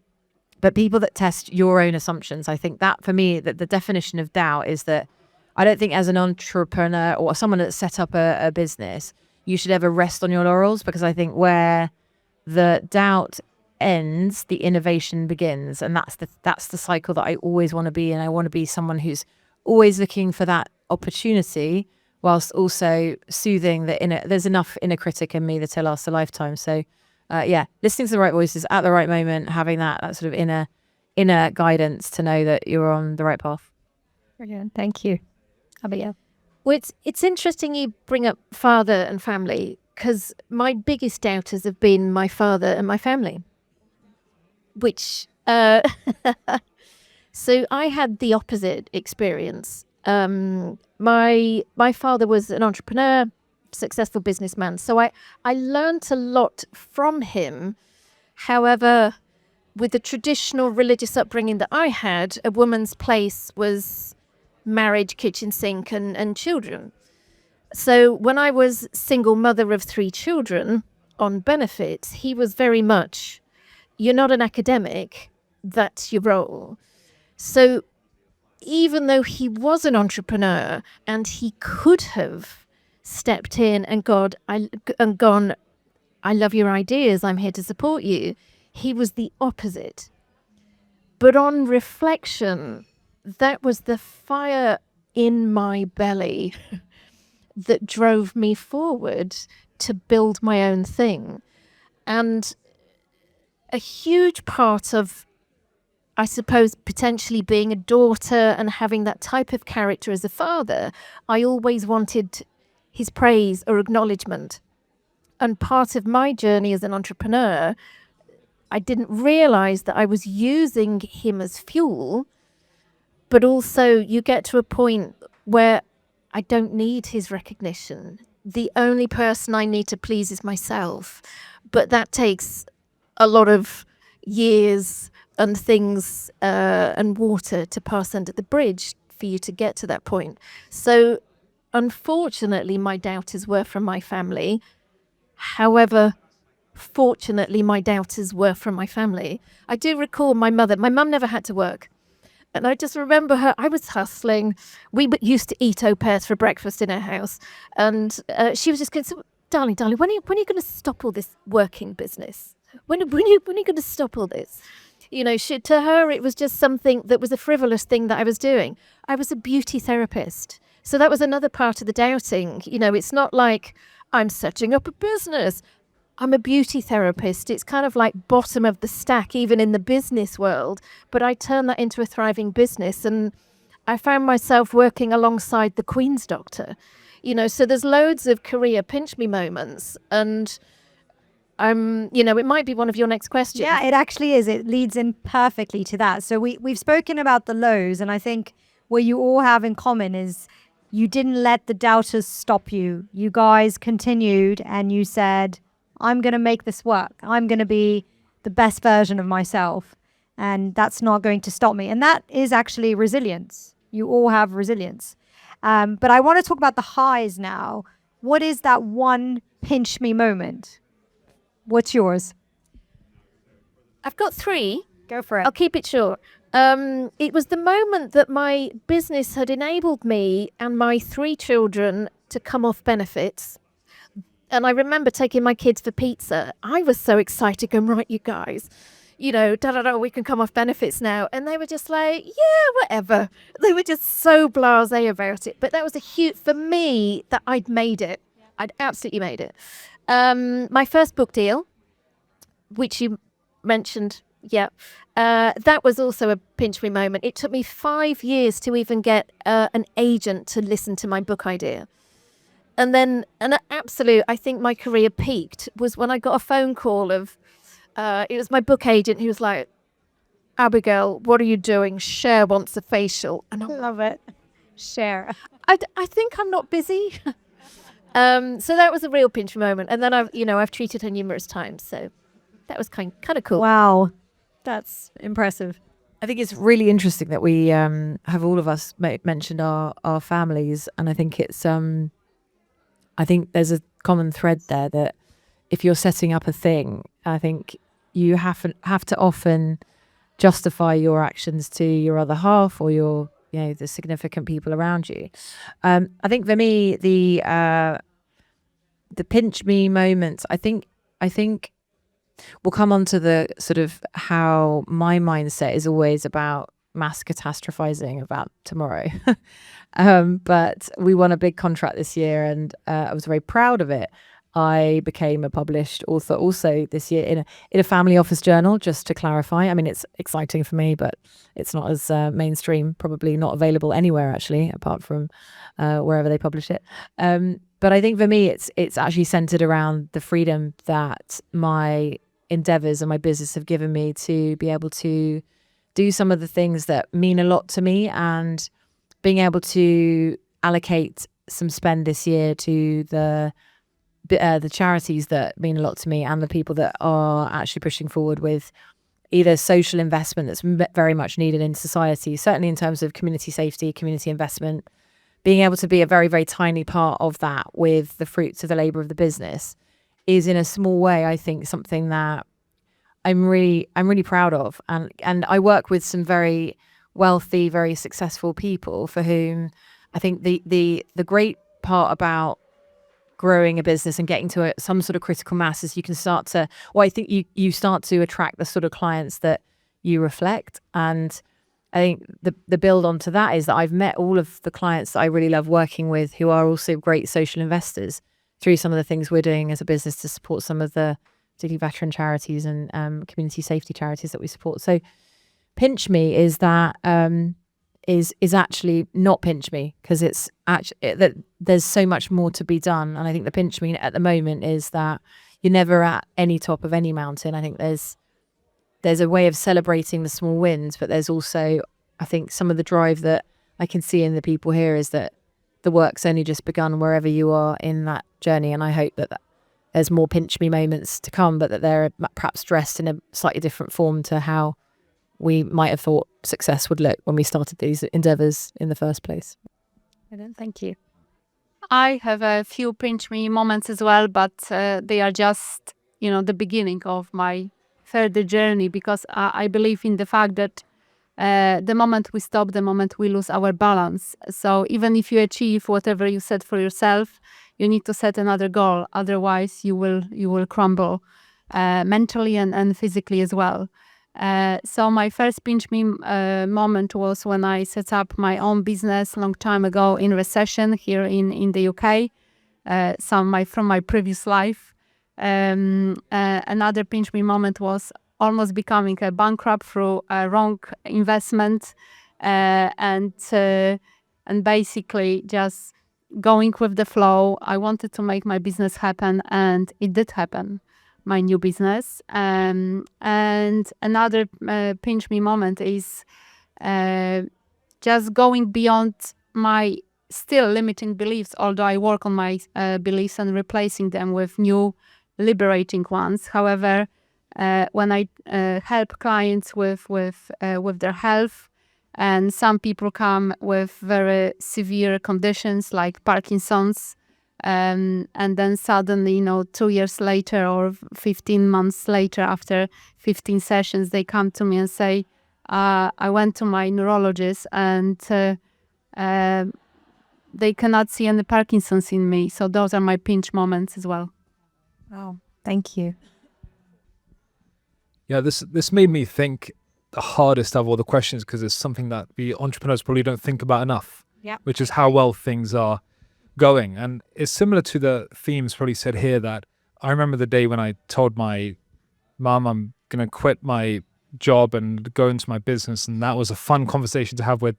people that test your own assumptions, I think that for me, that the definition of doubt is that I don't think as an entrepreneur or someone that's set up a business, you should ever rest on your laurels, because I think where the doubt ends, the innovation begins. And that's the cycle that I always want to be in. I want to be someone who's always looking for that opportunity, whilst also soothing there's enough inner critic in me that lasts a lifetime. So listening to the right voices at the right moment, having that sort of inner
inner guidance to know that you're on the right path.
Brilliant. Thank you. Abigail.
Well, it's interesting you bring up father and family, because my biggest doubters have been my father and my family, which so I had the opposite experience. My father was an entrepreneur, successful businessman, so I learned a lot from him. However, with the traditional religious upbringing that I had, a woman's place was marriage, kitchen sink, and children. So when I was single mother of 3 children on benefits, he was very much, you're not an academic, that's your role. So even though he was an entrepreneur and he could have stepped in and gone, I love your ideas, I'm here to support you, he was the opposite. But on reflection, that was the fire in my belly that drove me forward to build my own thing. And a huge part of, I suppose, potentially being a daughter and having that type of character as a father, I always wanted his praise or acknowledgement. And part of my journey as an entrepreneur, I didn't realize that I was using him as fuel, but also you get to a point where I don't need his recognition. The only person I need to please is myself. But that takes a lot of years and things and water to pass under the bridge for you to get to that point. So unfortunately, my doubters were from my family. However, fortunately, my doubters were from my family. I do recall my mum never had to work. And I just remember her, I was hustling. We used to eat au pairs for breakfast in our house. And she was just going, so, darling, when are you going to stop all this working business? When are you going to stop all this? You know, to her, it was just something that was a frivolous thing that I was doing. I was a beauty therapist. So that was another part of the doubting. You know, it's not like I'm setting up a business. I'm a beauty therapist. It's kind of like bottom of the stack, even in the business world. But I turned that into a thriving business. And I found myself working alongside the Queen's doctor. You know, so there's loads of career pinch me moments. And you know, it might be one of your next questions.
Yeah, it actually is. It leads in perfectly to that. So we've spoken about the lows, and I think what you all have in common is you didn't let the doubters stop you. You guys continued and you said, I'm going to make this work. I'm going to be the best version of myself, and that's not going to stop me. And that is actually resilience. You all have resilience. But I want to talk about the highs now. What is that one pinch me moment? What's yours?
I've got 3.
Go for it.
I'll keep it short. It was the moment that my business had enabled me and my 3 children to come off benefits. And I remember taking my kids for pizza. I was so excited, going, right, you guys, you know, we can come off benefits now. And they were just like, yeah, whatever. They were just so blasé about it. But that was a huge, for me, that I'd made it. I'd absolutely made it. My first book deal, which you mentioned, that was also a pinch me moment. It took me 5 years to even get an agent to listen to my book idea. And then an absolute, I think my career peaked was when I got a phone call of, it was my book agent who was like, Abigail, what are you doing? Cher wants a facial. And I
love it. Cher.
I think I'm not busy. So that was a real pinch moment. And then I've treated her numerous times. So that was kind of cool.
Wow. That's impressive.
I think it's really interesting that we have all of us mentioned our families. And I think it's, I think there's a common thread there that if you're setting up a thing, I think you have to often justify your actions to your other half or your, you know, the significant people around you. I think for me, the pinch me moments, I think we'll come on to the sort of how my mindset is always about mass catastrophizing about tomorrow. But we won a big contract this year and I was very proud of it. I became a published author also this year in a family office journal, just to clarify. I mean, it's exciting for me, but it's not as mainstream, probably not available anywhere actually, apart from wherever they publish it. But I think for me, it's actually centered around the freedom that my endeavors and my business have given me to be able to do some of the things that mean a lot to me, and being able to allocate some spend this year to the charities that mean a lot to me, and the people that are actually pushing forward with either social investment that's very much needed in society, certainly in terms of community safety, community investment, being able to be a very, very tiny part of that with the fruits of the labor of the business is, in a small way, I think something that I'm really proud of. And I work with some very wealthy, very successful people for whom I think the great part about growing a business and getting to some sort of critical mass is you can start to, well, I think you start to attract the sort of clients that you reflect. And I think the build onto that is that I've met all of the clients that I really love working with, who are also great social investors, through some of the things we're doing as a business to support some of the particularly veteran charities and community safety charities that we support. So Pinch Me is that is actually not Pinch Me, because it's actually that there's so much more to be done. And I think the Pinch Me at the moment is that you're never at any top of any mountain. I think there's a way of celebrating the small wins, but there's also, I think, some of the drive that I can see in the people here is that the work's only just begun wherever you are in that journey. And I hope that there's more Pinch Me moments to come, but that they're perhaps dressed in a slightly different form to how we might have thought success would look when we started these endeavors in the first place.
Thank you.
I have a few Pinch Me moments as well, but they are just, the beginning of my further journey, because I believe in the fact that the moment we stop, the moment we lose our balance. So even if you achieve whatever you set for yourself, you need to set another goal. Otherwise, you will crumble mentally and physically as well. So my first Pinch Me moment was when I set up my own business long time ago in recession here in the UK, from my previous life. Another Pinch Me moment was almost becoming a bankrupt through a wrong investment, and basically just going with the flow. I wanted to make my business happen, and it did happen. My new business. And another Pinch Me moment is just going beyond my still limiting beliefs, although I work on my beliefs and replacing them with new liberating ones. However, when I help clients with their health, and some people come with very severe conditions like Parkinson's, and then suddenly, 2 years later or 15 months later, after 15 sessions, they come to me and say, I went to my neurologist and they cannot see any Parkinson's in me. So those are my pinch moments as well.
Wow, thank you.
Yeah, this made me think the hardest of all the questions, because it's something that we entrepreneurs probably don't think about enough, which is how well things are going. And it's similar to the themes probably said here, that I remember the day when I told my mom I'm going to quit my job and go into my business, and that was a fun conversation to have with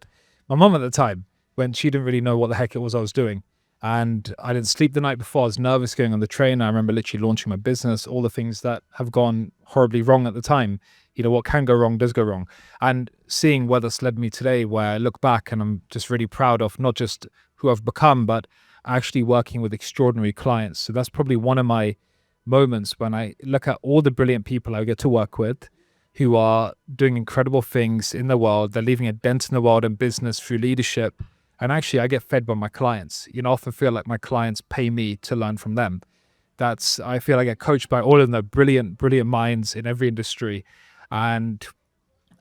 my mom at the time, when she didn't really know what the heck it was I was doing. And I didn't sleep the night before. I was nervous going on the train. I remember literally launching my business, all the things that have gone horribly wrong at the time. What can go wrong does go wrong. And seeing where that's led me today, where I look back and I'm just really proud of not just who I've become, but actually working with extraordinary clients. So that's probably one of my moments when I look at all the brilliant people I get to work with, who are doing incredible things in the world. They're leaving a dent in the world in business through leadership. And actually, I get fed by my clients. I often feel like my clients pay me to learn from them. I feel I get coached by all of them. They're brilliant, brilliant minds in every industry. And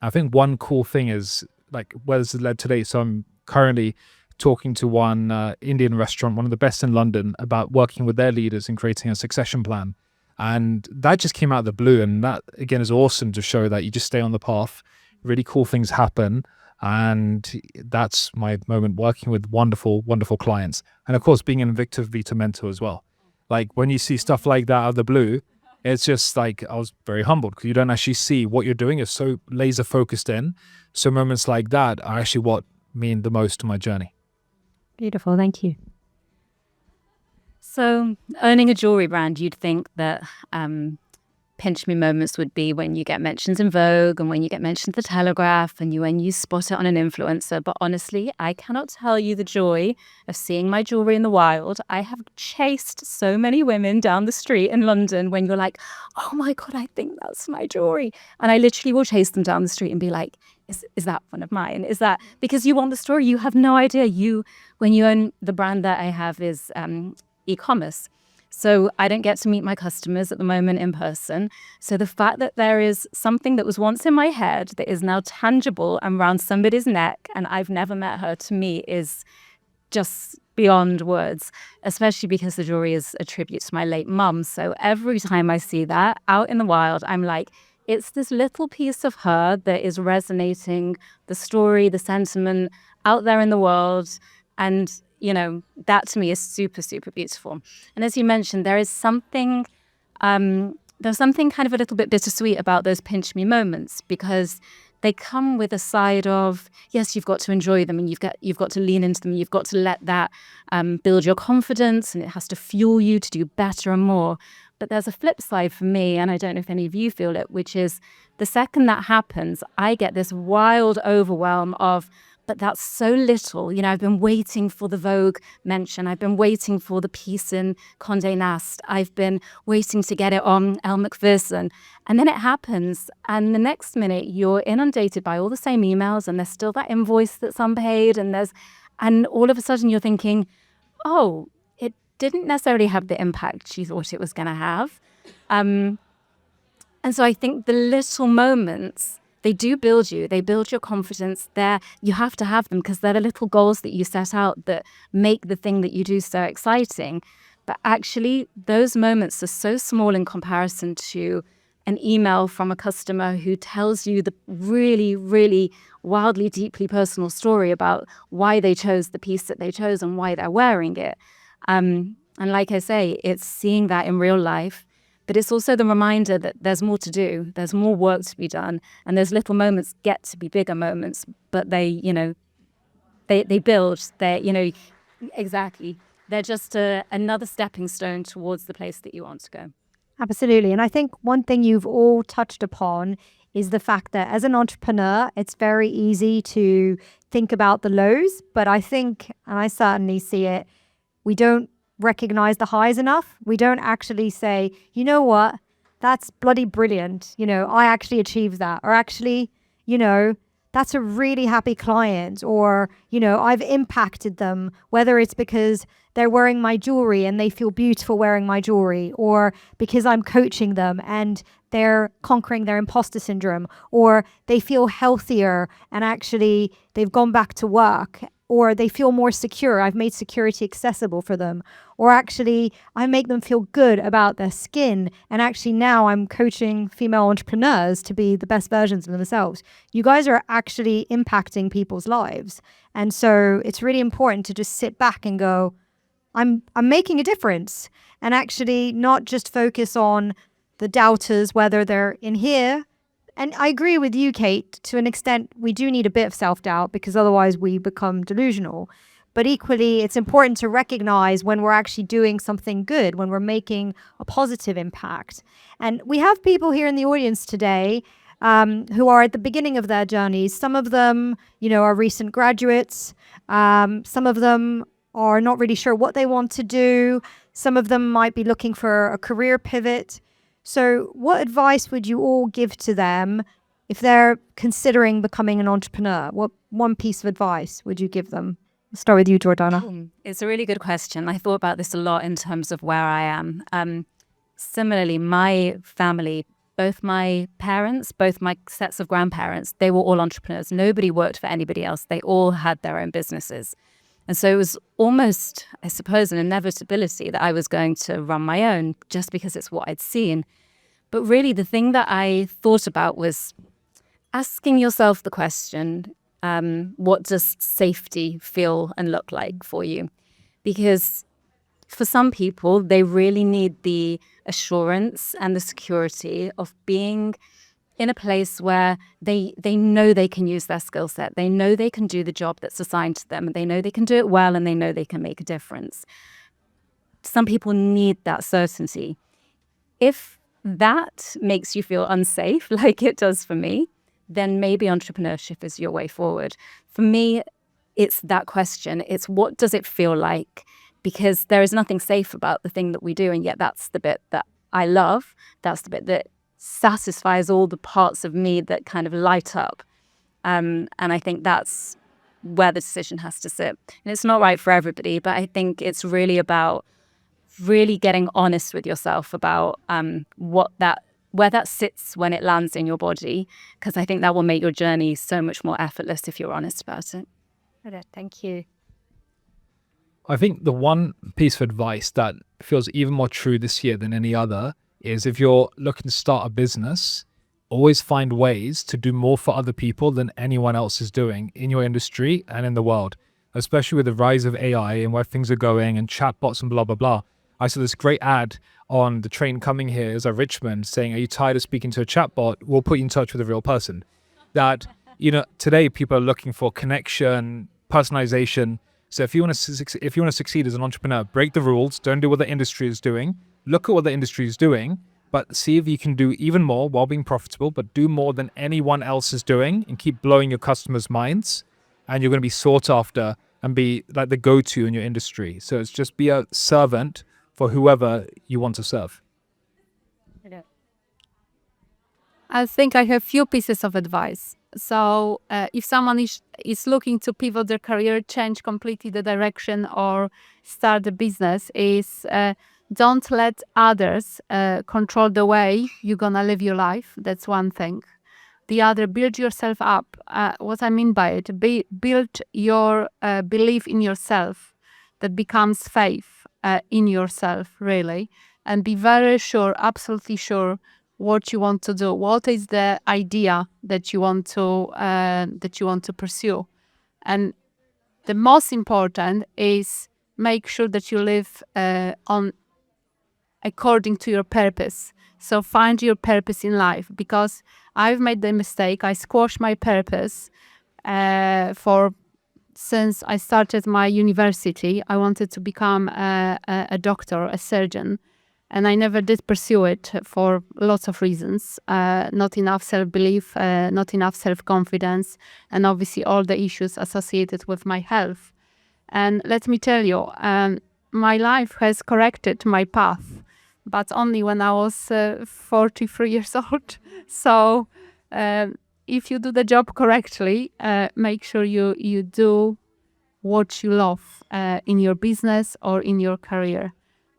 I think one cool thing is, like, where this has led today. So I'm currently talking to one Indian restaurant, one of the best in London, about working with their leaders and creating a succession plan. And that just came out of the blue. And that, again, is awesome to show that you just stay on the path. Really cool things happen. And that's my moment, working with wonderful, wonderful clients. And of course, being an Invicta Vita mentor as well. Like when you see stuff like that out of the blue, it's just like, I was very humbled because you don't actually see what you're doing. It's so laser focused in. So moments like that are actually what mean the most to my journey.
Beautiful. Thank you.
So, owning a jewelry brand, you'd think that pinch me moments would be when you get mentions in Vogue and when you get mentioned in The Telegraph and when you spot it on an influencer. But honestly, I cannot tell you the joy of seeing my jewelry in the wild. I have chased so many women down the street in London when you're like, oh my God, I think that's my jewelry. And I literally will chase them down the street and be like, is that one of mine? Is that because you want the story? You have no idea. When you own the brand that I have is e-commerce. So I don't get to meet my customers at the moment in person. So the fact that there is something that was once in my head that is now tangible and around somebody's neck and I've never met her, to me is just beyond words, especially because the jewelry is a tribute to my late mum. So every time I see that out in the wild, I'm like, it's this little piece of her that is resonating, the story, the sentiment out there in the world. And that to me is super, super beautiful. And as you mentioned, there's something kind of a little bit bittersweet about those pinch me moments because they come with a side of, yes, you've got to enjoy them and you've got to lean into them. You've got to let that build your confidence and it has to fuel you to do better and more. But there's a flip side for me, and I don't know if any of you feel it, which is the second that happens, I get this wild overwhelm of, but that's so little. I've been waiting for the Vogue mention. I've been waiting for the piece in Condé Nast. I've been waiting to get it on Elle Macpherson. And then it happens. And the next minute, you're inundated by all the same emails, and there's still that invoice that's unpaid. And all of a sudden, you're thinking, oh, it didn't necessarily have the impact you thought it was going to have. And so I think the little moments, they do build you. They build your confidence. You have to have them because they're the little goals that you set out that make the thing that you do so exciting. But actually, those moments are so small in comparison to an email from a customer who tells you the really, really wildly, deeply personal story about why they chose the piece that they chose and why they're wearing it. And like I say, it's seeing that in real life. But it's also the reminder that there's more to do, there's more work to be done, and those little moments get to be bigger moments, but they build, exactly. They're just another stepping stone towards the place that you want to go.
Absolutely. And I think one thing you've all touched upon is the fact that as an entrepreneur, it's very easy to think about the lows, but I think, and I certainly see it, we don't recognize the highs enough. We don't actually say, you know what, that's bloody brilliant. I actually achieved that. Or actually, that's a really happy client. Or, I've impacted them, whether it's because they're wearing my jewelry and they feel beautiful wearing my jewelry, or because I'm coaching them and they're conquering their imposter syndrome, or they feel healthier and actually they've gone back to work, or they feel more secure. I've made security accessible for them. Or actually, I make them feel good about their skin. And actually now I'm coaching female entrepreneurs to be the best versions of themselves. You guys are actually impacting people's lives. And so it's really important to just sit back and go, I'm making a difference. And actually not just focus on the doubters, whether they're in here. And I agree with you, Kate, to an extent, we do need a bit of self-doubt because otherwise we become delusional. But equally, it's important to recognize when we're actually doing something good, when we're making a positive impact. And we have people here in the audience today who are at the beginning of their journeys. Some of them, are recent graduates. Some of them are not really sure what they want to do. Some of them might be looking for a career pivot. So what advice would you all give to them if they're considering becoming an entrepreneur? What one piece of advice would you give them? I'll start with you, Jourdana.
It's a really good question. I thought about this a lot in terms of where I am. Similarly, my family, both my parents, both my sets of grandparents, they were all entrepreneurs. Nobody worked for anybody else. They all had their own businesses. And so it was almost, I suppose, an inevitability that I was going to run my own just because it's what I'd seen. But really, the thing that I thought about was asking yourself the question, what does safety feel and look like for you? Because for some people, they really need the assurance and the security of being in a place where they know they can use their skill set. They know they can do the job that's assigned to them. They know they can do it well, and they know they can make a difference. Some people need that certainty. If that makes you feel unsafe, like it does for me, then maybe entrepreneurship is your way forward. For me, it's that question. It's what does it feel like? Because there is nothing safe about the thing that we do, and yet that's the bit that I love. That's the bit that satisfies all the parts of me that kind of light up. And I think that's where the decision has to sit. And it's not right for everybody, but I think it's really about really getting honest with yourself about where that sits when it lands in your body, because I think that will make your journey so much more effortless if you're honest about it.
Thank you.
I think the one piece of advice that feels even more true this year than any other is if you're looking to start a business, always find ways to do more for other people than anyone else is doing in your industry and in the world, especially with the rise of AI and where things are going and chatbots and blah, blah, blah. I saw this great ad on the train coming here as a Richmond saying, are you tired of speaking to a chatbot? We'll put you in touch with a real person. That, today people are looking for connection, personalization. So if you want to succeed as an entrepreneur, break the rules, don't do what the industry is doing, look at what the industry is doing, but see if you can do even more while being profitable, but do more than anyone else is doing and keep blowing your customers' minds. And you're going to be sought after and be like the go-to in your industry. So it's just be a servant for whoever you want to serve.
I think I have few pieces of advice. So if someone is looking to pivot their career, change completely the direction, or start a business, is don't let others control the way you're going to live your life. That's one thing. The other, build yourself up. What I mean by it, build your belief in yourself that becomes faith in yourself, really. And be very sure, absolutely sure, what you want to do. What is the idea that you want to pursue? And the most important is make sure that you live on according to your purpose. So find your purpose in life, because I've made the mistake. I squashed my purpose since I started my university. I wanted to become a doctor, a surgeon, and I never did pursue it for lots of reasons. Not enough self-belief, not enough self-confidence, and obviously all the issues associated with my health. And let me tell you, my life has corrected my path, but only when I was 43 years old. So if you do the job correctly, make sure you do what you love in your business or in your career.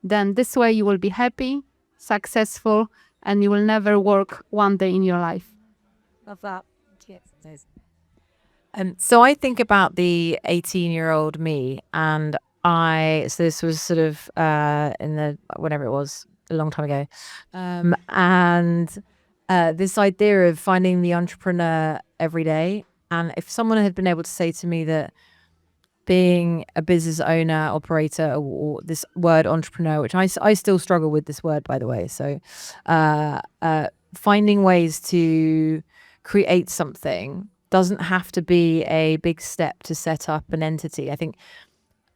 Then this way you will be happy, successful, and you will never work one day in your life.
Love that.
So I think about the 18-year-old me, and so this was sort of whenever it was, a long time ago. And this idea of finding the entrepreneur every day. And if someone had been able to say to me that being a business owner, operator, or this word entrepreneur, which I still struggle with this word, by the way. So finding ways to create something doesn't have to be a big step to set up an entity. I think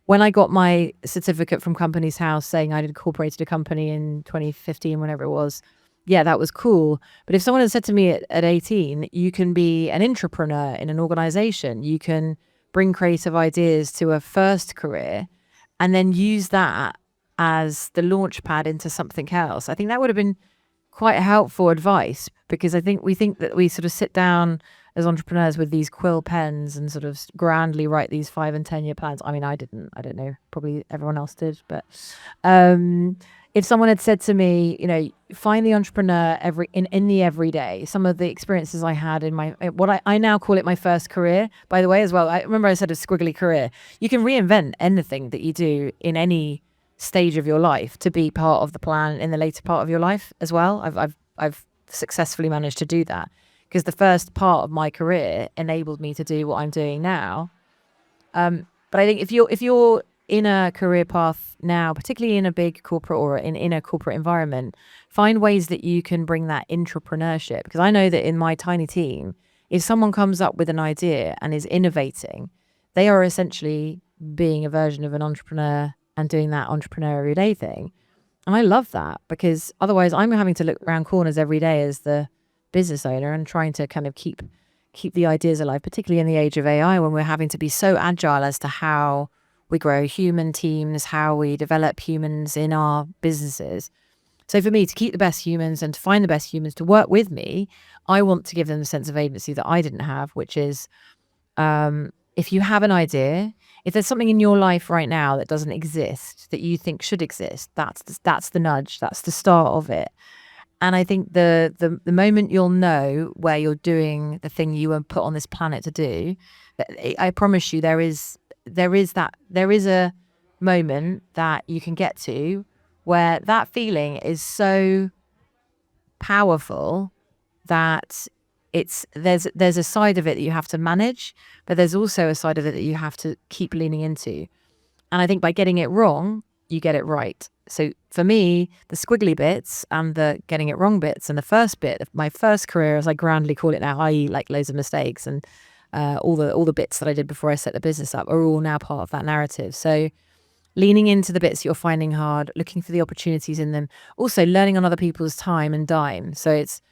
when I got my certificate from Companies House saying I'd incorporated a company in 2015, whenever it was, yeah, that was cool. But if someone had said to me at 18, you can be an intrapreneur in an organization, you can bring creative ideas to a first career and then use that as the launch pad into something else, I think that would have been quite helpful advice, because I think we think that we sort of sit down as entrepreneurs with these quill pens and sort of grandly write these 5 and 10 year plans. I mean, I didn't, I don't know, probably everyone else did. But if someone had said to me, find the entrepreneur in the everyday, some of the experiences I had in I now call it my first career, by the way, as well. I remember I said a squiggly career. You can reinvent anything that you do in any stage of your life to be part of the plan in the later part of your life as well. I've successfully managed to do that, because the first part of my career enabled me to do what I'm doing now. But I think if you're in a career path now, particularly in a big corporate or in a corporate environment, find ways that you can bring that entrepreneurship. Because I know that in my tiny team, if someone comes up with an idea and is innovating, they are essentially being a version of an entrepreneur and doing that entrepreneur every day thing. And I love that, because otherwise I'm having to look around corners every day as the business owner and trying to kind of keep the ideas alive, particularly in the age of AI, when we're having to be so agile as to how we grow human teams, how we develop humans in our businesses. So for me, to keep the best humans and to find the best humans to work with me, I want to give them a sense of agency that I didn't have, which is if you have an idea, if there's something in your life right now that doesn't exist, that you think should exist, that's the nudge, that's the start of it. And I think the moment you'll know where you're doing the thing you were put on this planet to do, I promise you there is a moment that you can get to where that feeling is so powerful that there's a side of it that you have to manage, but there's also a side of it that you have to keep leaning into. And I think by getting it wrong, you get it right. So for me, the squiggly bits and the getting it wrong bits, and the first bit of my first career, as I grandly call it now, i.e. like loads of mistakes and all the bits that I did before I set the business up, are all now part of that narrative. So leaning into the bits you're finding hard, looking for the opportunities in them, also learning on other people's time and dime. So it's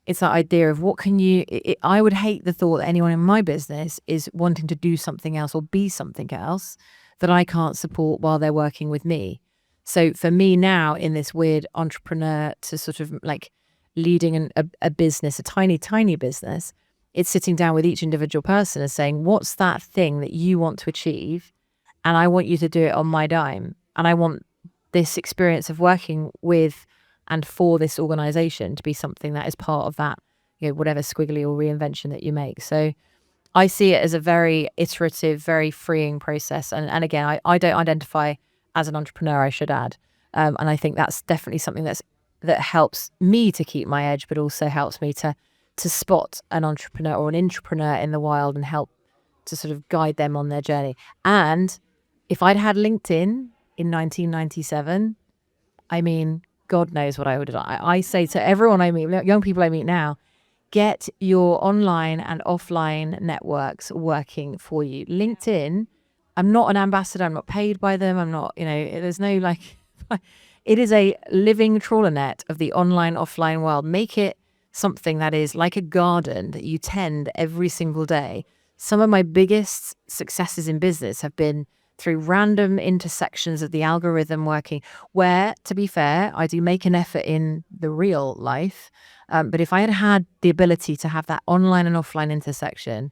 that idea of what can you, I would hate the thought that anyone in my business is wanting to do something else or be something else that I can't support while they're working with me. So for me now, in this weird entrepreneur to sort of like leading a business, a tiny, tiny business, it's sitting down with each individual person and saying, what's that thing that you want to achieve? And I want you to do it on my dime. And I want this experience of working with and for this organization to be something that is part of that, whatever squiggly or reinvention that you make. So I see it as a very iterative, very freeing process. And again, I don't identify as an entrepreneur, I should add. And I think that's definitely something that helps me to keep my edge, but also helps me to spot an entrepreneur or an intrapreneur in the wild and help to sort of guide them on their journey. And if I'd had LinkedIn in 1997, I mean, God knows what I would have done. I say to everyone I meet, young people I meet now, get your online and offline networks working for you. LinkedIn, I'm not an ambassador. I'm not paid by them. I'm not, there's no it is a living trawler net of the online, offline world. Make it something that is like a garden that you tend every single day. Some of my biggest successes in business have been through random intersections of the algorithm working, where, to be fair, I do make an effort in the real life. But if I had had the ability to have that online and offline intersection,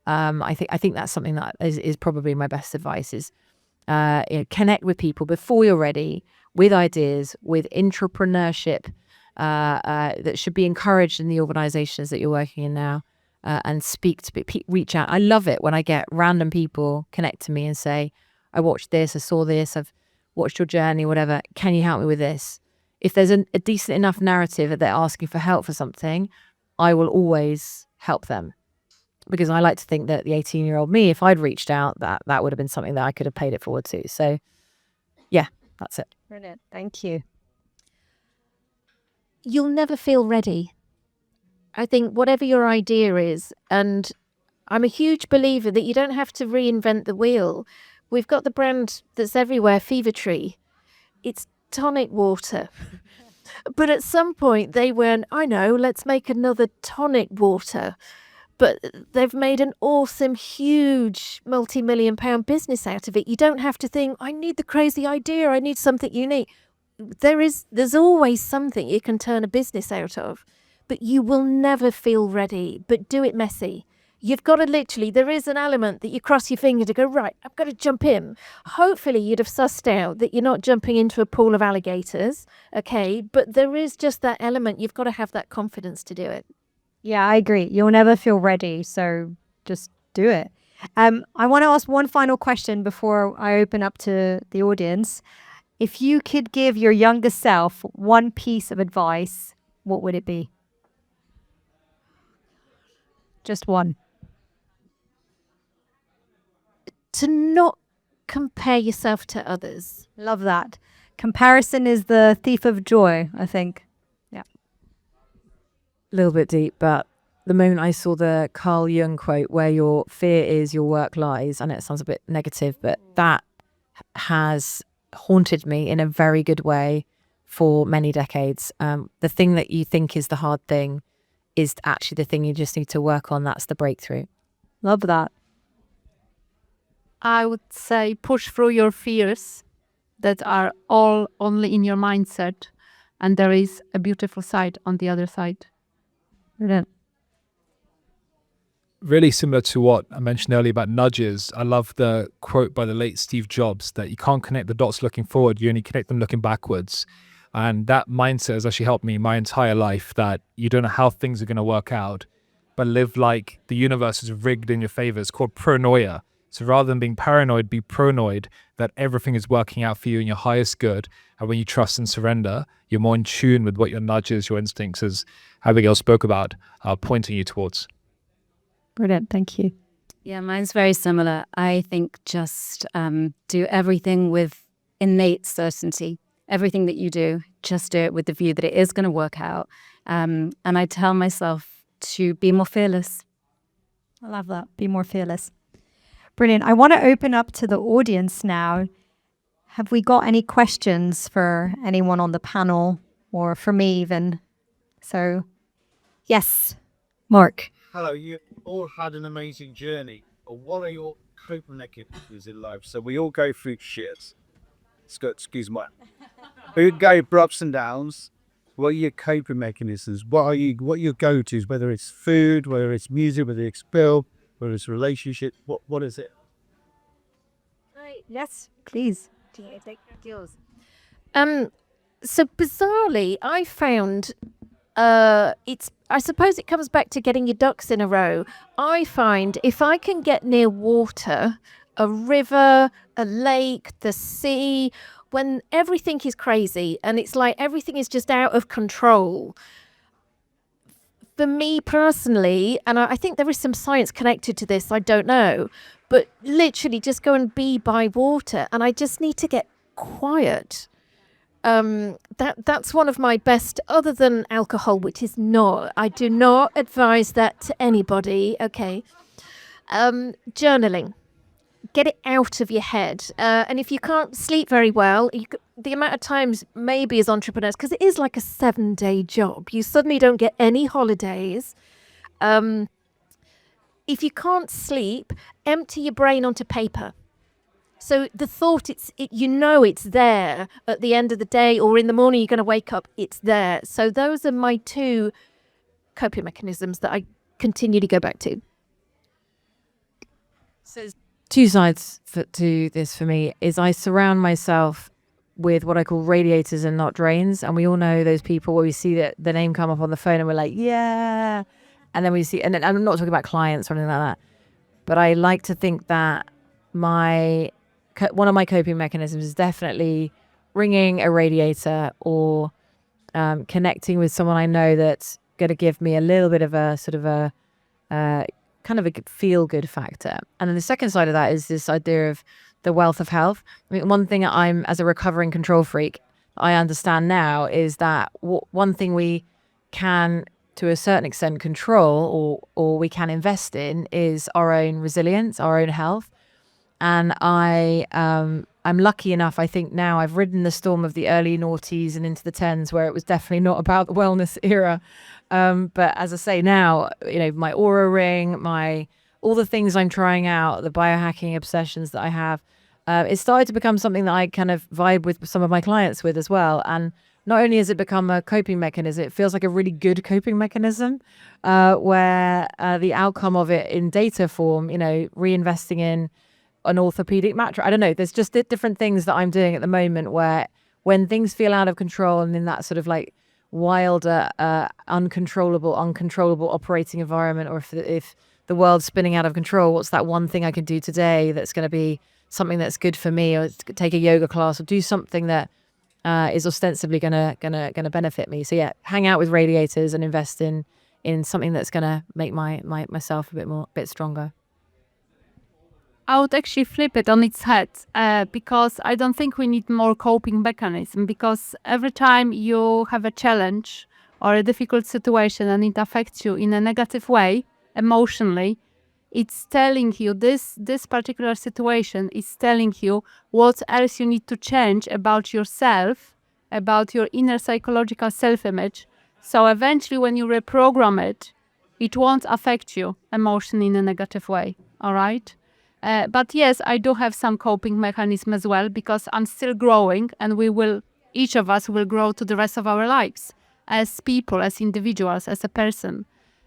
I think that's something that is probably my best advice is connect with people before you're ready, with ideas, with intrapreneurship that should be encouraged in the organizations that you're working in now, and reach out. I love it when I get random people connect to me and say, I watched this, I saw this, I've watched your journey, whatever. Can you help me with this? If there's a decent enough narrative that they're asking for help for something, I will always help them. Because I like to think that the 18-year-old me, if I'd reached out, that would have been something that I could have paid it forward to. So yeah, that's it.
Brilliant. Thank you.
You'll never feel ready. I think whatever your idea is, and I'm a huge believer that you don't have to reinvent the wheel. We've got the brand that's everywhere, Fever. It's tonic water. But at some point they went, I know, let's make another tonic water. But they've made an awesome, huge, multi-million-pound business out of it. You don't have to think, I need the crazy idea, I need something unique. There's always something you can turn a business out of. But you will never feel ready. But do it messy. You've got to literally, there is an element that you cross your finger to go, right, I've got to jump in. Hopefully you'd have sussed out that you're not jumping into a pool of alligators, okay? But there is just that element. You've got to have that confidence to do it.
Yeah, I agree. You'll never feel ready, so just do it. I want to ask one final question before I open up to the audience. If you could give your younger self one piece of advice, what would it be? Just one.
To not compare yourself to others.
Love that. Comparison is the thief of joy, I think. Yeah.
A little bit deep, but the moment I saw the Carl Jung quote, where your fear is, your work lies, I know it sounds a bit negative, but that has haunted me in a very good way for many decades. The thing that you think is the hard thing is actually the thing you just need to work on. That's the breakthrough.
Love that.
I would say push through your fears that are all only in your mindset, and there is a beautiful side on the other side.
Brilliant.
Really similar to what I mentioned earlier about nudges. I love the quote by the late Steve Jobs that you can't connect the dots looking forward, you only connect them looking backwards. And that mindset has actually helped me my entire life, that you don't know how things are going to work out, but live like the universe is rigged in your favor. It's called pronoia. So rather than being paranoid, be pronoid that everything is working out for you in your highest good. And when you trust and surrender, you're more in tune with what your nudges, your instincts, as Abigail spoke about, are pointing you towards.
Brilliant. Thank you.
Yeah, mine's very similar. I think just do everything with innate certainty. Everything that you do, just do it with the view that it is going to work out. And I tell myself to be more fearless.
I love that. Be more fearless. Brilliant. I want to open up to the audience now. Have we got any questions for anyone on the panel or for me even? So, yes, Mark.
Hello, you all had an amazing journey. What are your coping mechanisms in life? So we all go through shit. Excuse my. We go through ups and downs. What are your coping mechanisms? What are your go-tos? Whether it's food, whether it's music, whether it's film, whether it's relationship. What is it?
Yes, please.
So bizarrely, I found I suppose it comes back to getting your ducks in a row. I find if I can get near water, a river, a lake, the sea, when everything is crazy and it's like everything is just out of control. For me personally, and I think there is some science connected to this, I don't know, but literally just go and be by water and I just need to get quiet. That's one of my best, other than alcohol, which is not, I do not advise that to anybody. Okay. Journaling, get it out of your head. And if you can't sleep very well, the amount of times maybe as entrepreneurs, because it is like a 7-day job, you suddenly don't get any holidays. If you can't sleep, empty your brain onto paper. So the thought, it's there at the end of the day or in the morning, you're going to wake up, it's there. So those are my two coping mechanisms that I continually go back to.
So there's two sides to this for me. Is I surround myself with what I call radiators and not drains. And we all know those people where we see the name come up on the phone and we're like, yeah. And then we see, and I'm not talking about clients or anything like that, but I like to think that one of my coping mechanisms is definitely ringing a radiator or connecting with someone I know that's going to give me a little bit of a sort of a kind of a feel good factor. And then the second side of that is this idea of the wealth of health. I mean, one thing I'm, as a recovering control freak, I understand now is that one thing we can, to a certain extent, control or we can invest in is our own resilience, our own health. And I'm lucky enough, I think now I've ridden the storm of the early noughties and into the 10s where it was definitely not about the wellness era. But as I say now, my Aura ring, all the things I'm trying out, the biohacking obsessions that I have, it started to become something that I kind of vibe with some of my clients with as well. And not only has it become a coping mechanism, it feels like a really good coping mechanism where the outcome of it in data form, reinvesting in an orthopedic mattress. I don't know. There's just different things that I'm doing at the moment where when things feel out of control and in that sort of like wilder, uncontrollable operating environment, or if the world's spinning out of control, what's that one thing I can do today that's going to be something that's good for me, or take a yoga class or do something that is ostensibly gonna benefit me. So yeah, hang out with radiators and invest in something that's gonna make myself a bit stronger.
I would actually flip it on its head because I don't think we need more coping mechanism, because every time you have a challenge or a difficult situation and it affects you in a negative way, emotionally, it's telling you, this particular situation is telling you what else you need to change about yourself, about your inner psychological self-image. So eventually when you reprogram it, it won't affect you emotionally in a negative way, all right? But yes, I do have some coping mechanism as well, because I'm still growing, and each of us will grow to the rest of our lives as people, as individuals, as a person.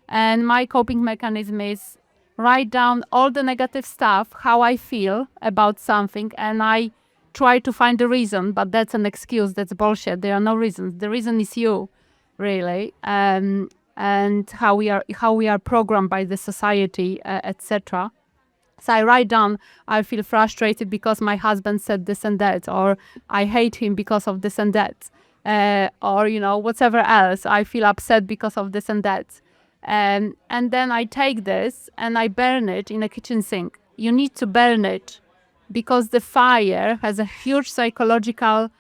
And my coping mechanism is write down all the negative stuff, how I feel about something, and I try to find the reason, but that's an excuse, that's bullshit. There are no reasons. The reason is you, really, and how we are programmed by the society, etc. So I write down, I feel frustrated because my husband said this and that, or I hate him because of this and that, or, whatever else. I feel upset because of this and that. And then I take this and I burn it in a kitchen sink. You need to burn it because the fire has a huge psychological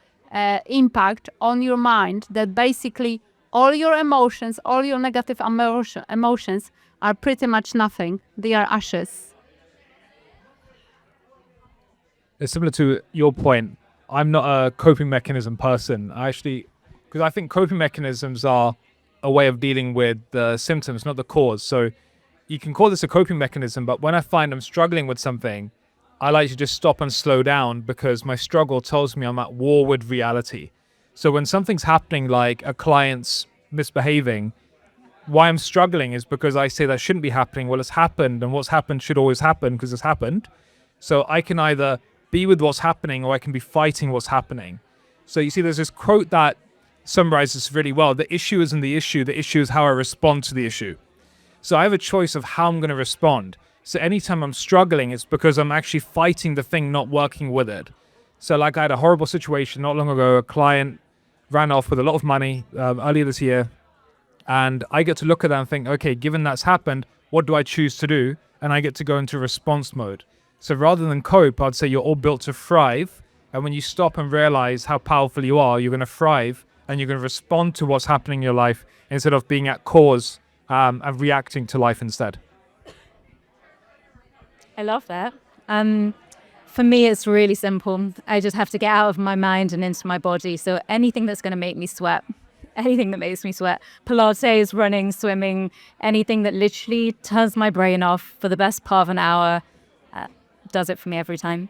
impact on your mind, that basically all your emotions, all your negative emotions are pretty much nothing. They are ashes.
It's similar to your point. I'm not a coping mechanism person. Because I think coping mechanisms are a way of dealing with the symptoms, not the cause. So you can call this a coping mechanism, but when I find I'm struggling with something, I like to just stop and slow down, because my struggle tells me I'm at war with reality. So when something's happening, like a client's misbehaving, why I'm struggling is because I say that shouldn't be happening. Well, it's happened, and what's happened should always happen because it's happened. So I can either be with what's happening, or I can be fighting what's happening. So you see, there's this quote that summarizes really well. The issue isn't the issue is how I respond to the issue. So I have a choice of how I'm going to respond. So anytime I'm struggling, it's because I'm actually fighting the thing, not working with it. So like I had a horrible situation not long ago. A client ran off with a lot of money earlier this year. And I get to look at that and think, okay, given that's happened, what do I choose to do? And I get to go into response mode. So rather than cope, I'd say you're all built to thrive. And when you stop and realize how powerful you are, you're going to thrive, and you're going to respond to what's happening in your life instead of being at cause and reacting to life instead.
I love that. For me, it's really simple. I just have to get out of my mind and into my body. So anything that's going to make me sweat, anything that makes me sweat, Pilates, running, swimming, anything that literally turns my brain off for the best part of an hour, does it for me every time.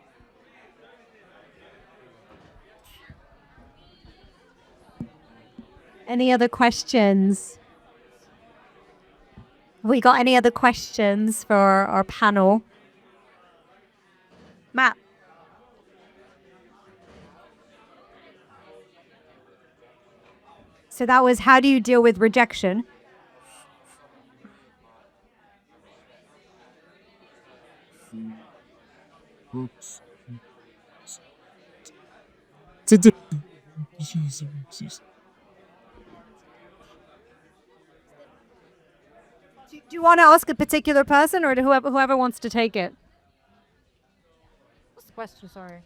Any other questions? We got any other questions for our panel? Matt. So that was, how do you deal with rejection? Do you want to ask a particular person, or whoever wants to take it?
What's the question? Sorry.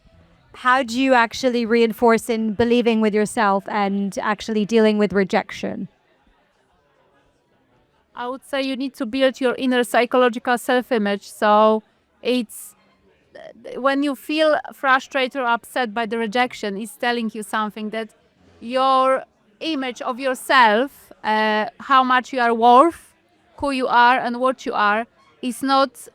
How do you actually reinforce in believing with yourself and actually dealing with rejection?
I would say you need to build your inner psychological self-image. So it's when you feel frustrated or upset by the rejection, it's telling you something, that your image of yourself, how much you are worth, who you are and what you are, is not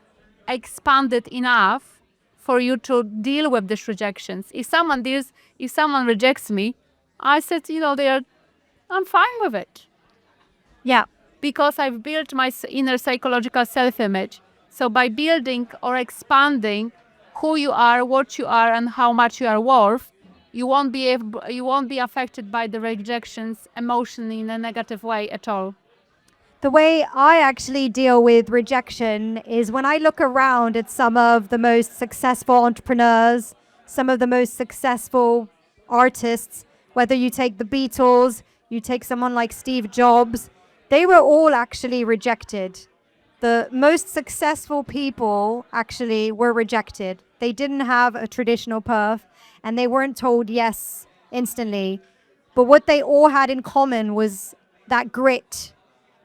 expanded enough for you to deal with these rejections. If someone rejects me, I said, I'm fine with it.
Yeah.
Because I've built my inner psychological self-image. So by building or expanding who you are, what you are, and how much you are worth, you won't be affected by the rejections emotionally in a negative way at all.
The way I actually deal with rejection is when I look around at some of the most successful entrepreneurs, some of the most successful artists, whether you take the Beatles, you take someone like Steve Jobs, they were all actually rejected. the most successful people actually were rejected. They didn't have a traditional perf and they weren't told yes instantly. But what they all had in common was that grit.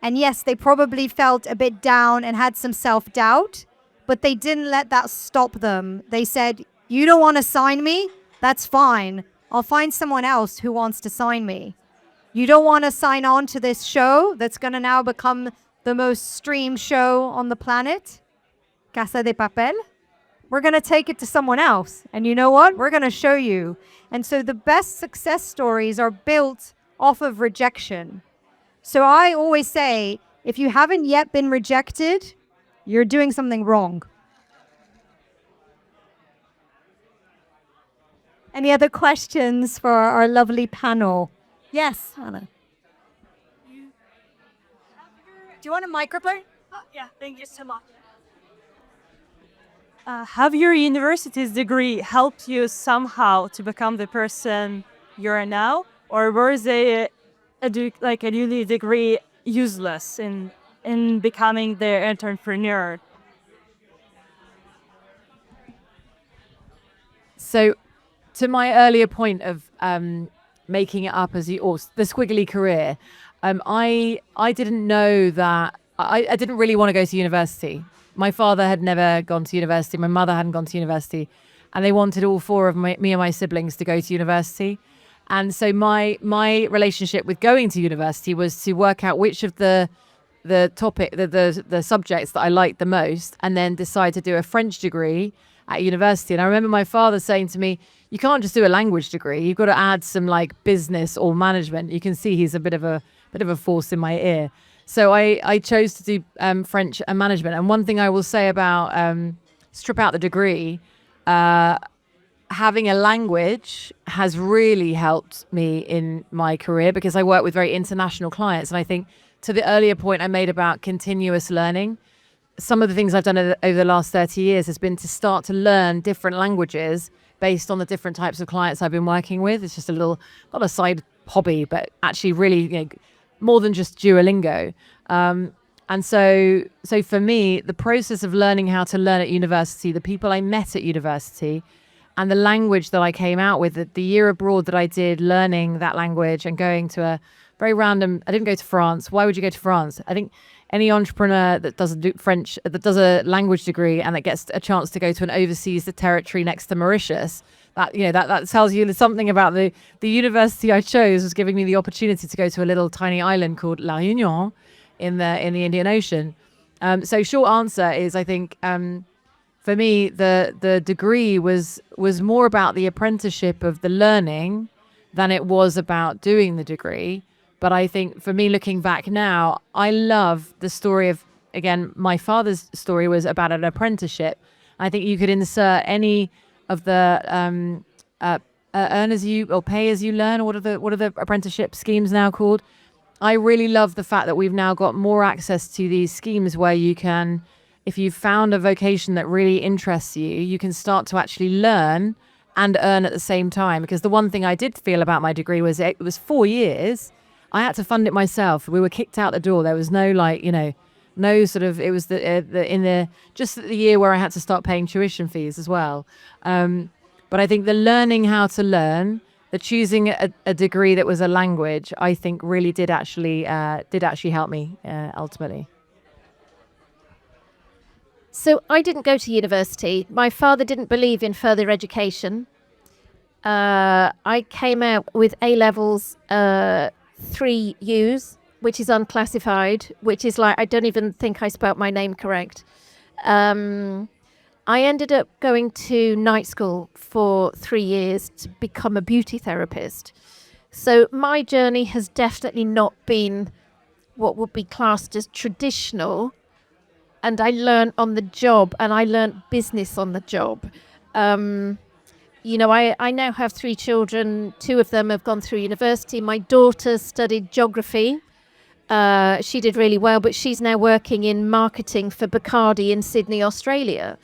And yes, they probably felt a bit down and had some self-doubt, but they didn't let that stop them. They said, you don't want to sign me? That's fine. I'll find someone else who wants to sign me. You don't want to sign on to this show that's going to now become the most streamed show on the planet, Casa de Papel? We're going to take it to someone else. And you know what? We're going to show you. And so the best success stories are built off of rejection. So I always say, if you haven't yet been rejected, you're doing something wrong. Any other questions for our lovely panel? Yes, Anna. Do you want a microphone?
Yeah, thank you so much. Have your university's degree helped you somehow to become the person you are now, or was a uni degree useless in becoming the entrepreneur?
So, to my earlier point of making it up or the squiggly career, I didn't know that I didn't really want to go to university. My father had never gone to university. My mother hadn't gone to university, and they wanted all four of me and my siblings to go to university. And so my relationship with going to university was to work out which of the subjects that I liked the most, and then decide to do a French degree at university. And I remember my father saying to me, you can't just do a language degree. You've got to add some like business or management. You can see he's a bit of a force in my ear. So I chose to do French and management. And one thing I will say about strip out the degree, having a language has really helped me in my career because I work with very international clients. And I think to the earlier point I made about continuous learning, some of the things I've done over the last 30 years has been to start to learn different languages based on the different types of clients I've been working with. It's just a little, not a side hobby, but actually really, more than just Duolingo. And so for me, the process of learning how to learn at university, the people I met at university, and the language that I came out with, the year abroad that I did learning that language and going to a very random, I didn't go to France. Why would you go to France? I think any entrepreneur that does a language degree and that gets a chance to go to an overseas territory next to Mauritius, that tells you something about the university I chose was giving me the opportunity to go to a little tiny island called La Réunion in the Indian Ocean. So short answer is, I think for me the degree was more about the apprenticeship of the learning than it was about doing the degree. But I think for me, looking back now, I love the story of, again, my father's story was about an apprenticeship. I think you could insert any of the earn as you or pay as you learn. What are the apprenticeship schemes now called? I really love the fact that we've now got more access to these schemes where you can, if you've found a vocation that really interests you, you can start to actually learn and earn at the same time. Because the one thing I did feel about my degree was it was 4 years. I had to fund it myself. We were kicked out the door. There was no no sort of, it was just the year where I had to start paying tuition fees as well. But I think the learning how to learn, the choosing a degree that was a language, I think really did actually help me ultimately.
So I didn't go to university. My father didn't believe in further education. I came out with A-levels, 3 U's, which is unclassified, which is like, I don't even think I spelt my name correct. I ended up going to night school for 3 years to become a beauty therapist. So my journey has definitely not been what would be classed as traditional. And I learned on the job, and I learned business on the job. I now have 3 children. 2 of them have gone through university. My daughter studied geography. She did really well, but she's now working in marketing for Bacardi in Sydney, Australia.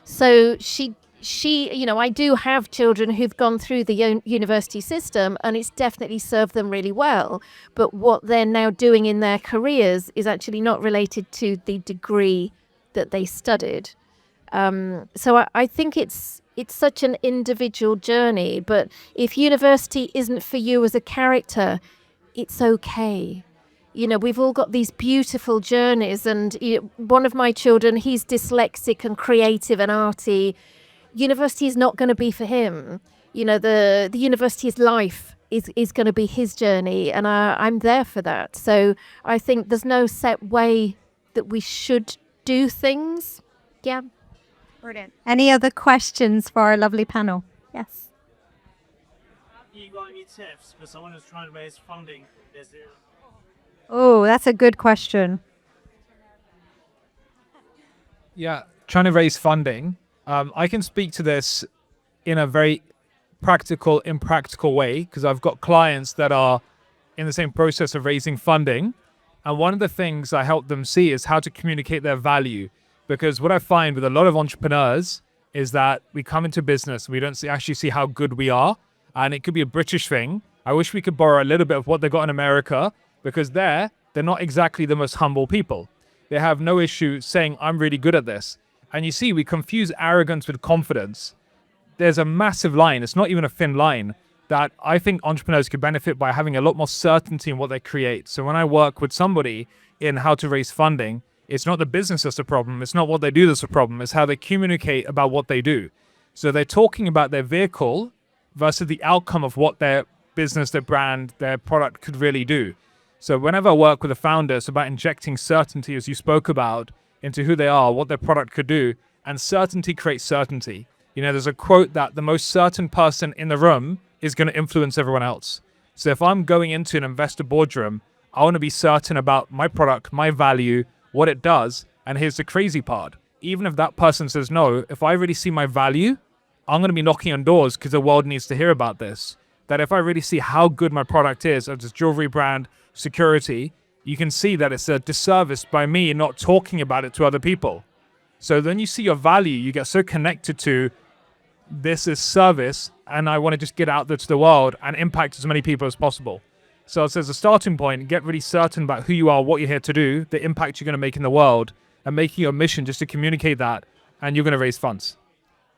So she I do have children who've gone through the university system, and it's definitely served them really well. But what they're now doing in their careers is actually not related to the degree that they studied. So I think it's such an individual journey. But if university isn't for you as a character, it's okay. We've all got these beautiful journeys, and one of my children, he's dyslexic and creative and arty. University is not going to be for him. The university's life is going to be his journey, and I'm there for that. So I think there's no set way that we should do things. Yeah.
Brilliant. Any other questions for our lovely panel? Yes.
You got any tips for someone who's trying to raise funding?
Oh, that's a good question.
Yeah, trying to raise funding. I can speak to this in a very impractical way, because I've got clients that are in the same process of raising funding. And one of the things I help them see is how to communicate their value. Because what I find with a lot of entrepreneurs is that we come into business, we don't actually see how good we are. And it could be a British thing. I wish we could borrow a little bit of what they got in America, because they're not exactly the most humble people. They have no issue saying, I'm really good at this. And you see, we confuse arrogance with confidence. There's a massive line, it's not even a thin line, that I think entrepreneurs could benefit by having a lot more certainty in what they create. So when I work with somebody in how to raise funding, it's not the business that's the problem, it's not what they do that's the problem, it's how they communicate about what they do. So they're talking about their vehicle versus the outcome of what their business, their brand, their product could really do. So whenever I work with a founder, it's about injecting certainty, as you spoke about, into who they are, what their product could do, and certainty creates certainty. There's a quote that the most certain person in the room is going to influence everyone else. So if I'm going into an investor boardroom, I want to be certain about my product, my value, what it does. And here's the crazy part. Even if that person says no, if I really see my value, I'm going to be knocking on doors, because the world needs to hear about this. That if I really see how good my product is as a jewelry brand, security, you can see that it's a disservice by me not talking about it to other people. So then you see your value, you get so connected to this is service, and I want to just get out there to the world and impact as many people as possible. So as a starting point, get really certain about who you are, what you're here to do, the impact you're going to make in the world, and making your mission just to communicate that, and you're going to raise funds.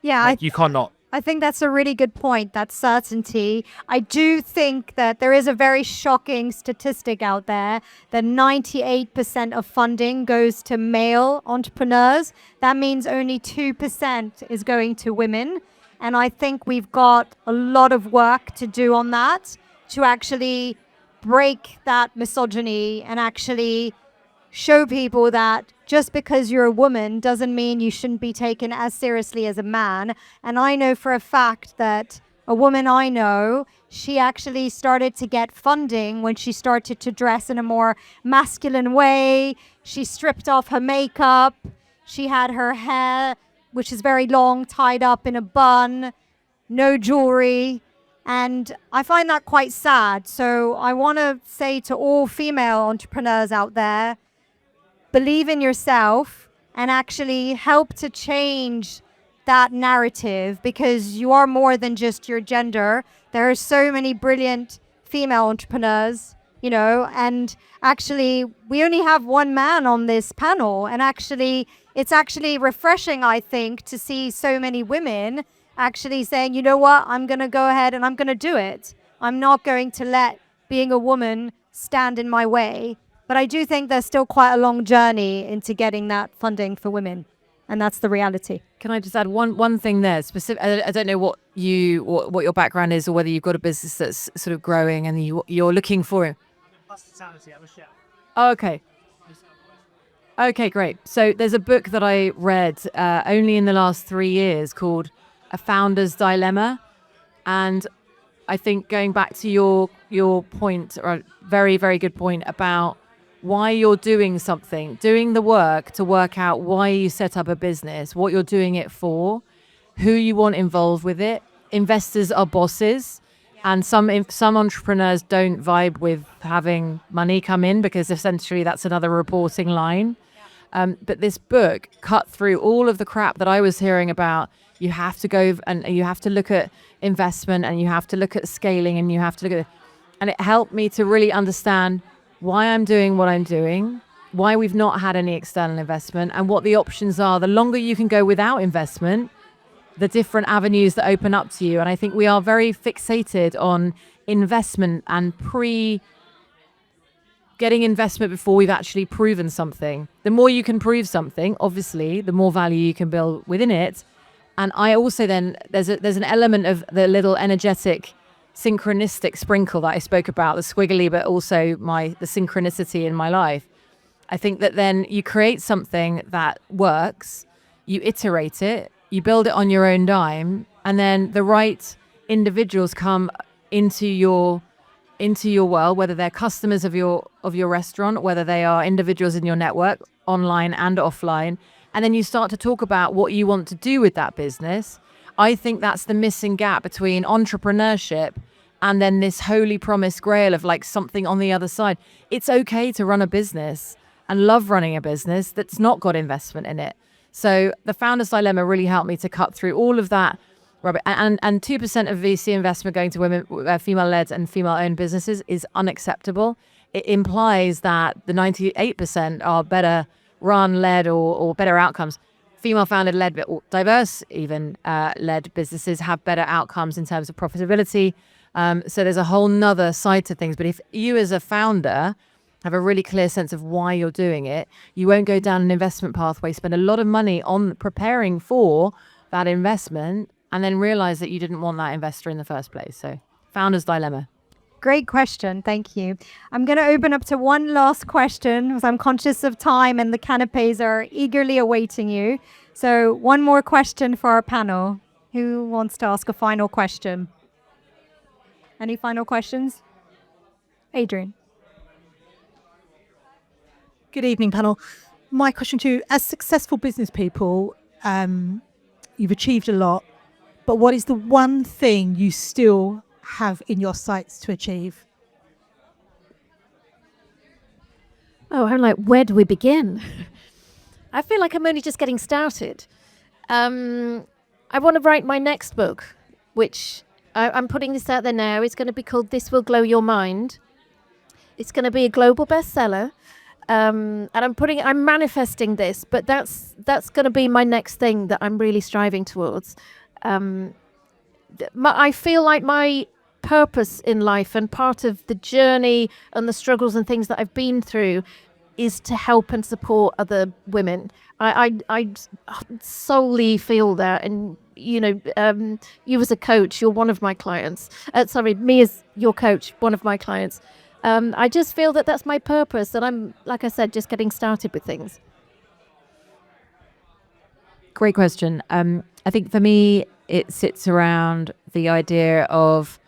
Yeah,
you can't not.
I think that's a really good point, that certainty. I do think that there is a very shocking statistic out there that 98% of funding goes to male entrepreneurs. That means only 2% is going to women. And I think we've got a lot of work to do on that, to actually break that misogyny and actually show people that just because you're a woman doesn't mean you shouldn't be taken as seriously as a man. And I know for a fact that a woman I know, she actually started to get funding when she started to dress in a more masculine way. She stripped off her makeup. She had her hair, which is very long, tied up in a bun, no jewelry. And I find that quite sad. So I want to say to all female entrepreneurs out there, believe in yourself and actually help to change that narrative, because you are more than just your gender. There are so many brilliant female entrepreneurs, and actually we only have one man on this panel. And actually, it's actually refreshing, I think, to see so many women actually saying, you know what, I'm going to go ahead and I'm going to do it. I'm not going to let being a woman stand in my way. But I do think there's still quite a long journey into getting that funding for women. And that's the reality.
Can I just add one thing there? I don't know what your background is, or whether you've got a business that's sort of growing and you're looking for.
Hospitality, I'm a chef.
Oh, okay. Okay, great. So there's a book that I read only in the last 3 years called A Founder's Dilemma. And I think going back to your point, or a very, very good point about why you're doing something, doing the work to work out why you set up a business, what you're doing it for, who you want involved with it. Investors are bosses, and some entrepreneurs don't vibe with having money come in, because essentially that's another reporting line. But this book cut through all of the crap that I was hearing about. You have to go and you have to look at investment and you have to look at scaling and you have to look at, and it helped me to really understand why I'm doing what I'm doing, why we've not had any external investment, and what the options are. The longer you can go without investment, the different avenues that open up to you. And I think we are very fixated on investment and getting investment before we've actually proven something. The more you can prove something, obviously, the more value you can build within it. And I also then, there's an element of the little energetic, synchronistic sprinkle that I spoke about, the squiggly, but also the synchronicity in my life. I think that then you create something that works, you iterate it, you build it on your own dime, and then the right individuals come into your world, whether they're customers of your restaurant, whether they are individuals in your network, online and offline, and then you start to talk about what you want to do with that business. I think that's the missing gap between entrepreneurship and then this holy promised grail of like something on the other side. It's okay to run a business and love running a business that's not got investment in it. So the Founder's Dilemma really helped me to cut through all of that rubbish. And 2% of VC investment going to women, female-led and female-owned businesses is unacceptable. It implies that the 98% are better run, led, or better outcomes. Female-founded, led, or diverse even led businesses have better outcomes in terms of profitability. So there's a whole nother side to things. But if you as a founder have a really clear sense of why you're doing it, you won't go down an investment pathway, spend a lot of money on preparing for that investment, and then realize that you didn't want that investor in the first place. So Founder's Dilemma.
Great question. Thank you. I'm going to open up to one last question because I'm conscious of time and the canapes are eagerly awaiting you. So one more question for our panel. Who wants to ask a final question? Any final questions? Adrian.
Good evening, panel. My question to you, as successful business people, you've achieved a lot, but what is the one thing you still have in your sights to achieve?
Oh, I'm like, where do we begin? I feel like I'm only just getting started. I want to write my next book, which I'm putting this out there now. It's going to be called This Will Blow Your Mind. It's going to be a global bestseller. And I'm manifesting this, but that's going to be my next thing that I'm really striving towards. I feel like my purpose in life and part of the journey and the struggles and things that I've been through is to help and support other women. I solely feel that, and you as a coach, you're one of my clients. Me as your coach, one of my clients. I just feel that that's my purpose, and I'm, like I said, just getting started with things.
Great question. I think for me, it sits around the idea of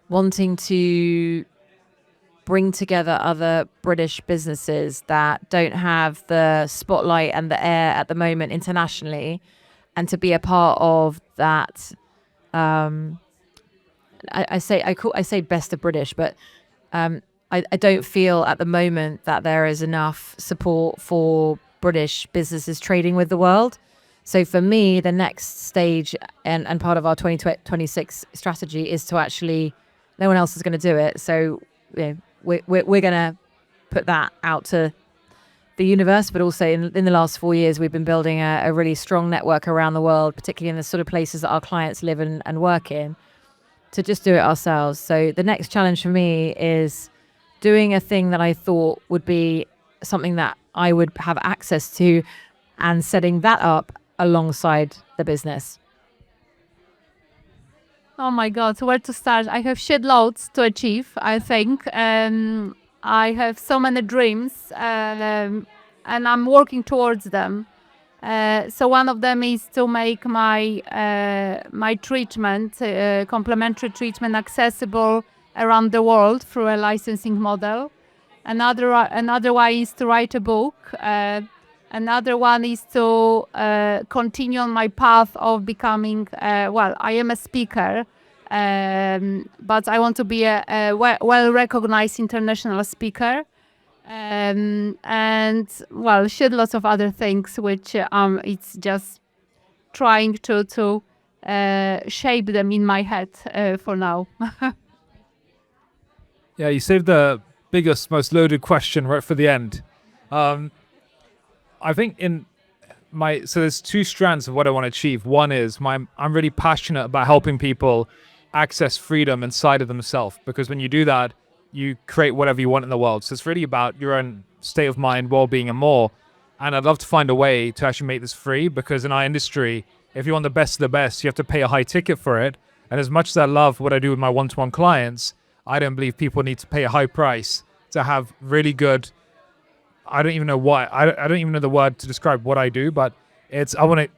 wanting to bring together other British businesses that don't have the spotlight and the air at the moment internationally, and to be a part of that. I say best of British, but I don't feel at the moment that there is enough support for British businesses trading with the world. So for me, the next stage and part of our 2026 strategy is to actually, no one else is going to do it. So we're going to put that out to the universe, but also in the last 4 years, we've been building a really strong network around the world, particularly in the sort of places that our clients live and work in, to just do it ourselves. So the next challenge for me is doing a thing that I thought would be something that I would have access to and setting that up alongside the business.
Oh my God, where to start? I have shed loads to achieve, I think. I have so many dreams and I'm working towards them. So one of them is to make my treatment, complementary treatment, accessible around the world through a licensing model. Another one is to write a book. Another one is to continue on my path of becoming, I am a speaker, but I want to be a well-recognized international speaker. And well, should lots of other things, which it's just trying to shape them in my head for now.
Yeah, you saved the biggest, most loaded question right for the end. I think so there's two strands of what I want to achieve. One is I'm really passionate about helping people access freedom inside of themselves, because when you do that, you create whatever you want in the world. So it's really about your own state of mind, well-being, and more. And I'd love to find a way to actually make this free, because in our industry, if you want the best of the best, you have to pay a high ticket for it. And as much as I love what I do with my one-to-one clients, I don't believe people need to pay a high price to have really good. I don't even know what. I don't even know the word to describe what I do, but I want to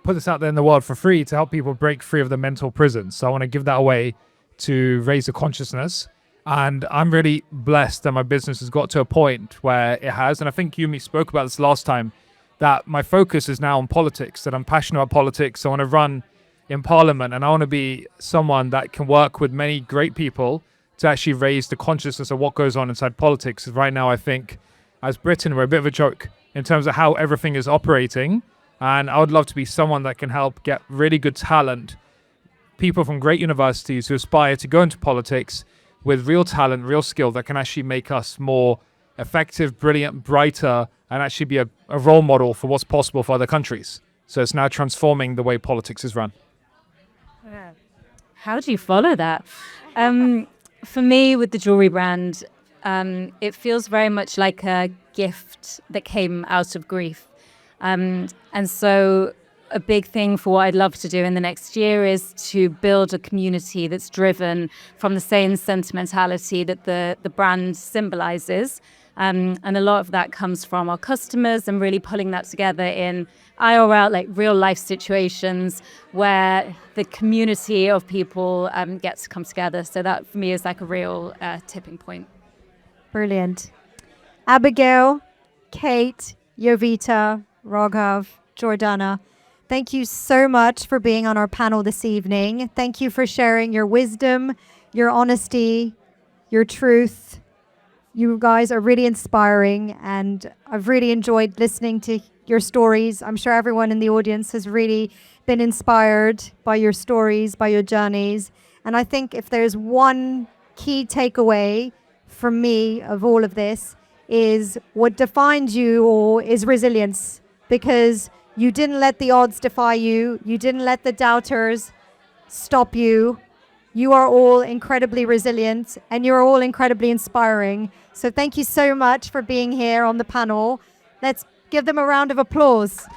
put this out there in the world for free to help people break free of the mental prison. So I want to give that away to raise the consciousness. And I'm really blessed that my business has got to a point where it has. And I think Yumi spoke about this last time, that my focus is now on politics, that I'm passionate about politics. I want to run in Parliament, and I want to be someone that can work with many great people to actually raise the consciousness of what goes on inside politics. Right now, I think as Britain, we're a bit of a joke in terms of how everything is operating. And I would love to be someone that can help get really good talent, people from great universities who aspire to go into politics with real talent, real skill, that can actually make us more effective, brilliant, brighter, and actually be a role model for what's possible for other countries. So it's now transforming the way politics is run.
How do you follow that? For me, with the jewelry brand, it feels very much like a gift that came out of grief. And so a big thing for what I'd love to do in the next year is to build a community that's driven from the same sentimentality that the brand symbolizes. And a lot of that comes from our customers, and really pulling that together in IRL, like real life situations where the community of people gets to come together. So that for me is like a real tipping point.
Brilliant. Abigail, Kate, Jowita, Raghav, Jourdana, thank you so much for being on our panel this evening. Thank you for sharing your wisdom, your honesty, your truth. You guys are really inspiring, and I've really enjoyed listening to your stories. I'm sure everyone in the audience has really been inspired by your stories, by your journeys. And I think if there's one key takeaway from me of all of this, is what defines you all is resilience, because you didn't let the odds defy you. You didn't let the doubters stop you. You are all incredibly resilient, and you're all incredibly inspiring. So thank you so much for being here on the panel. Let's give them a round of applause.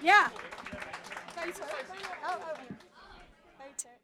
Yeah.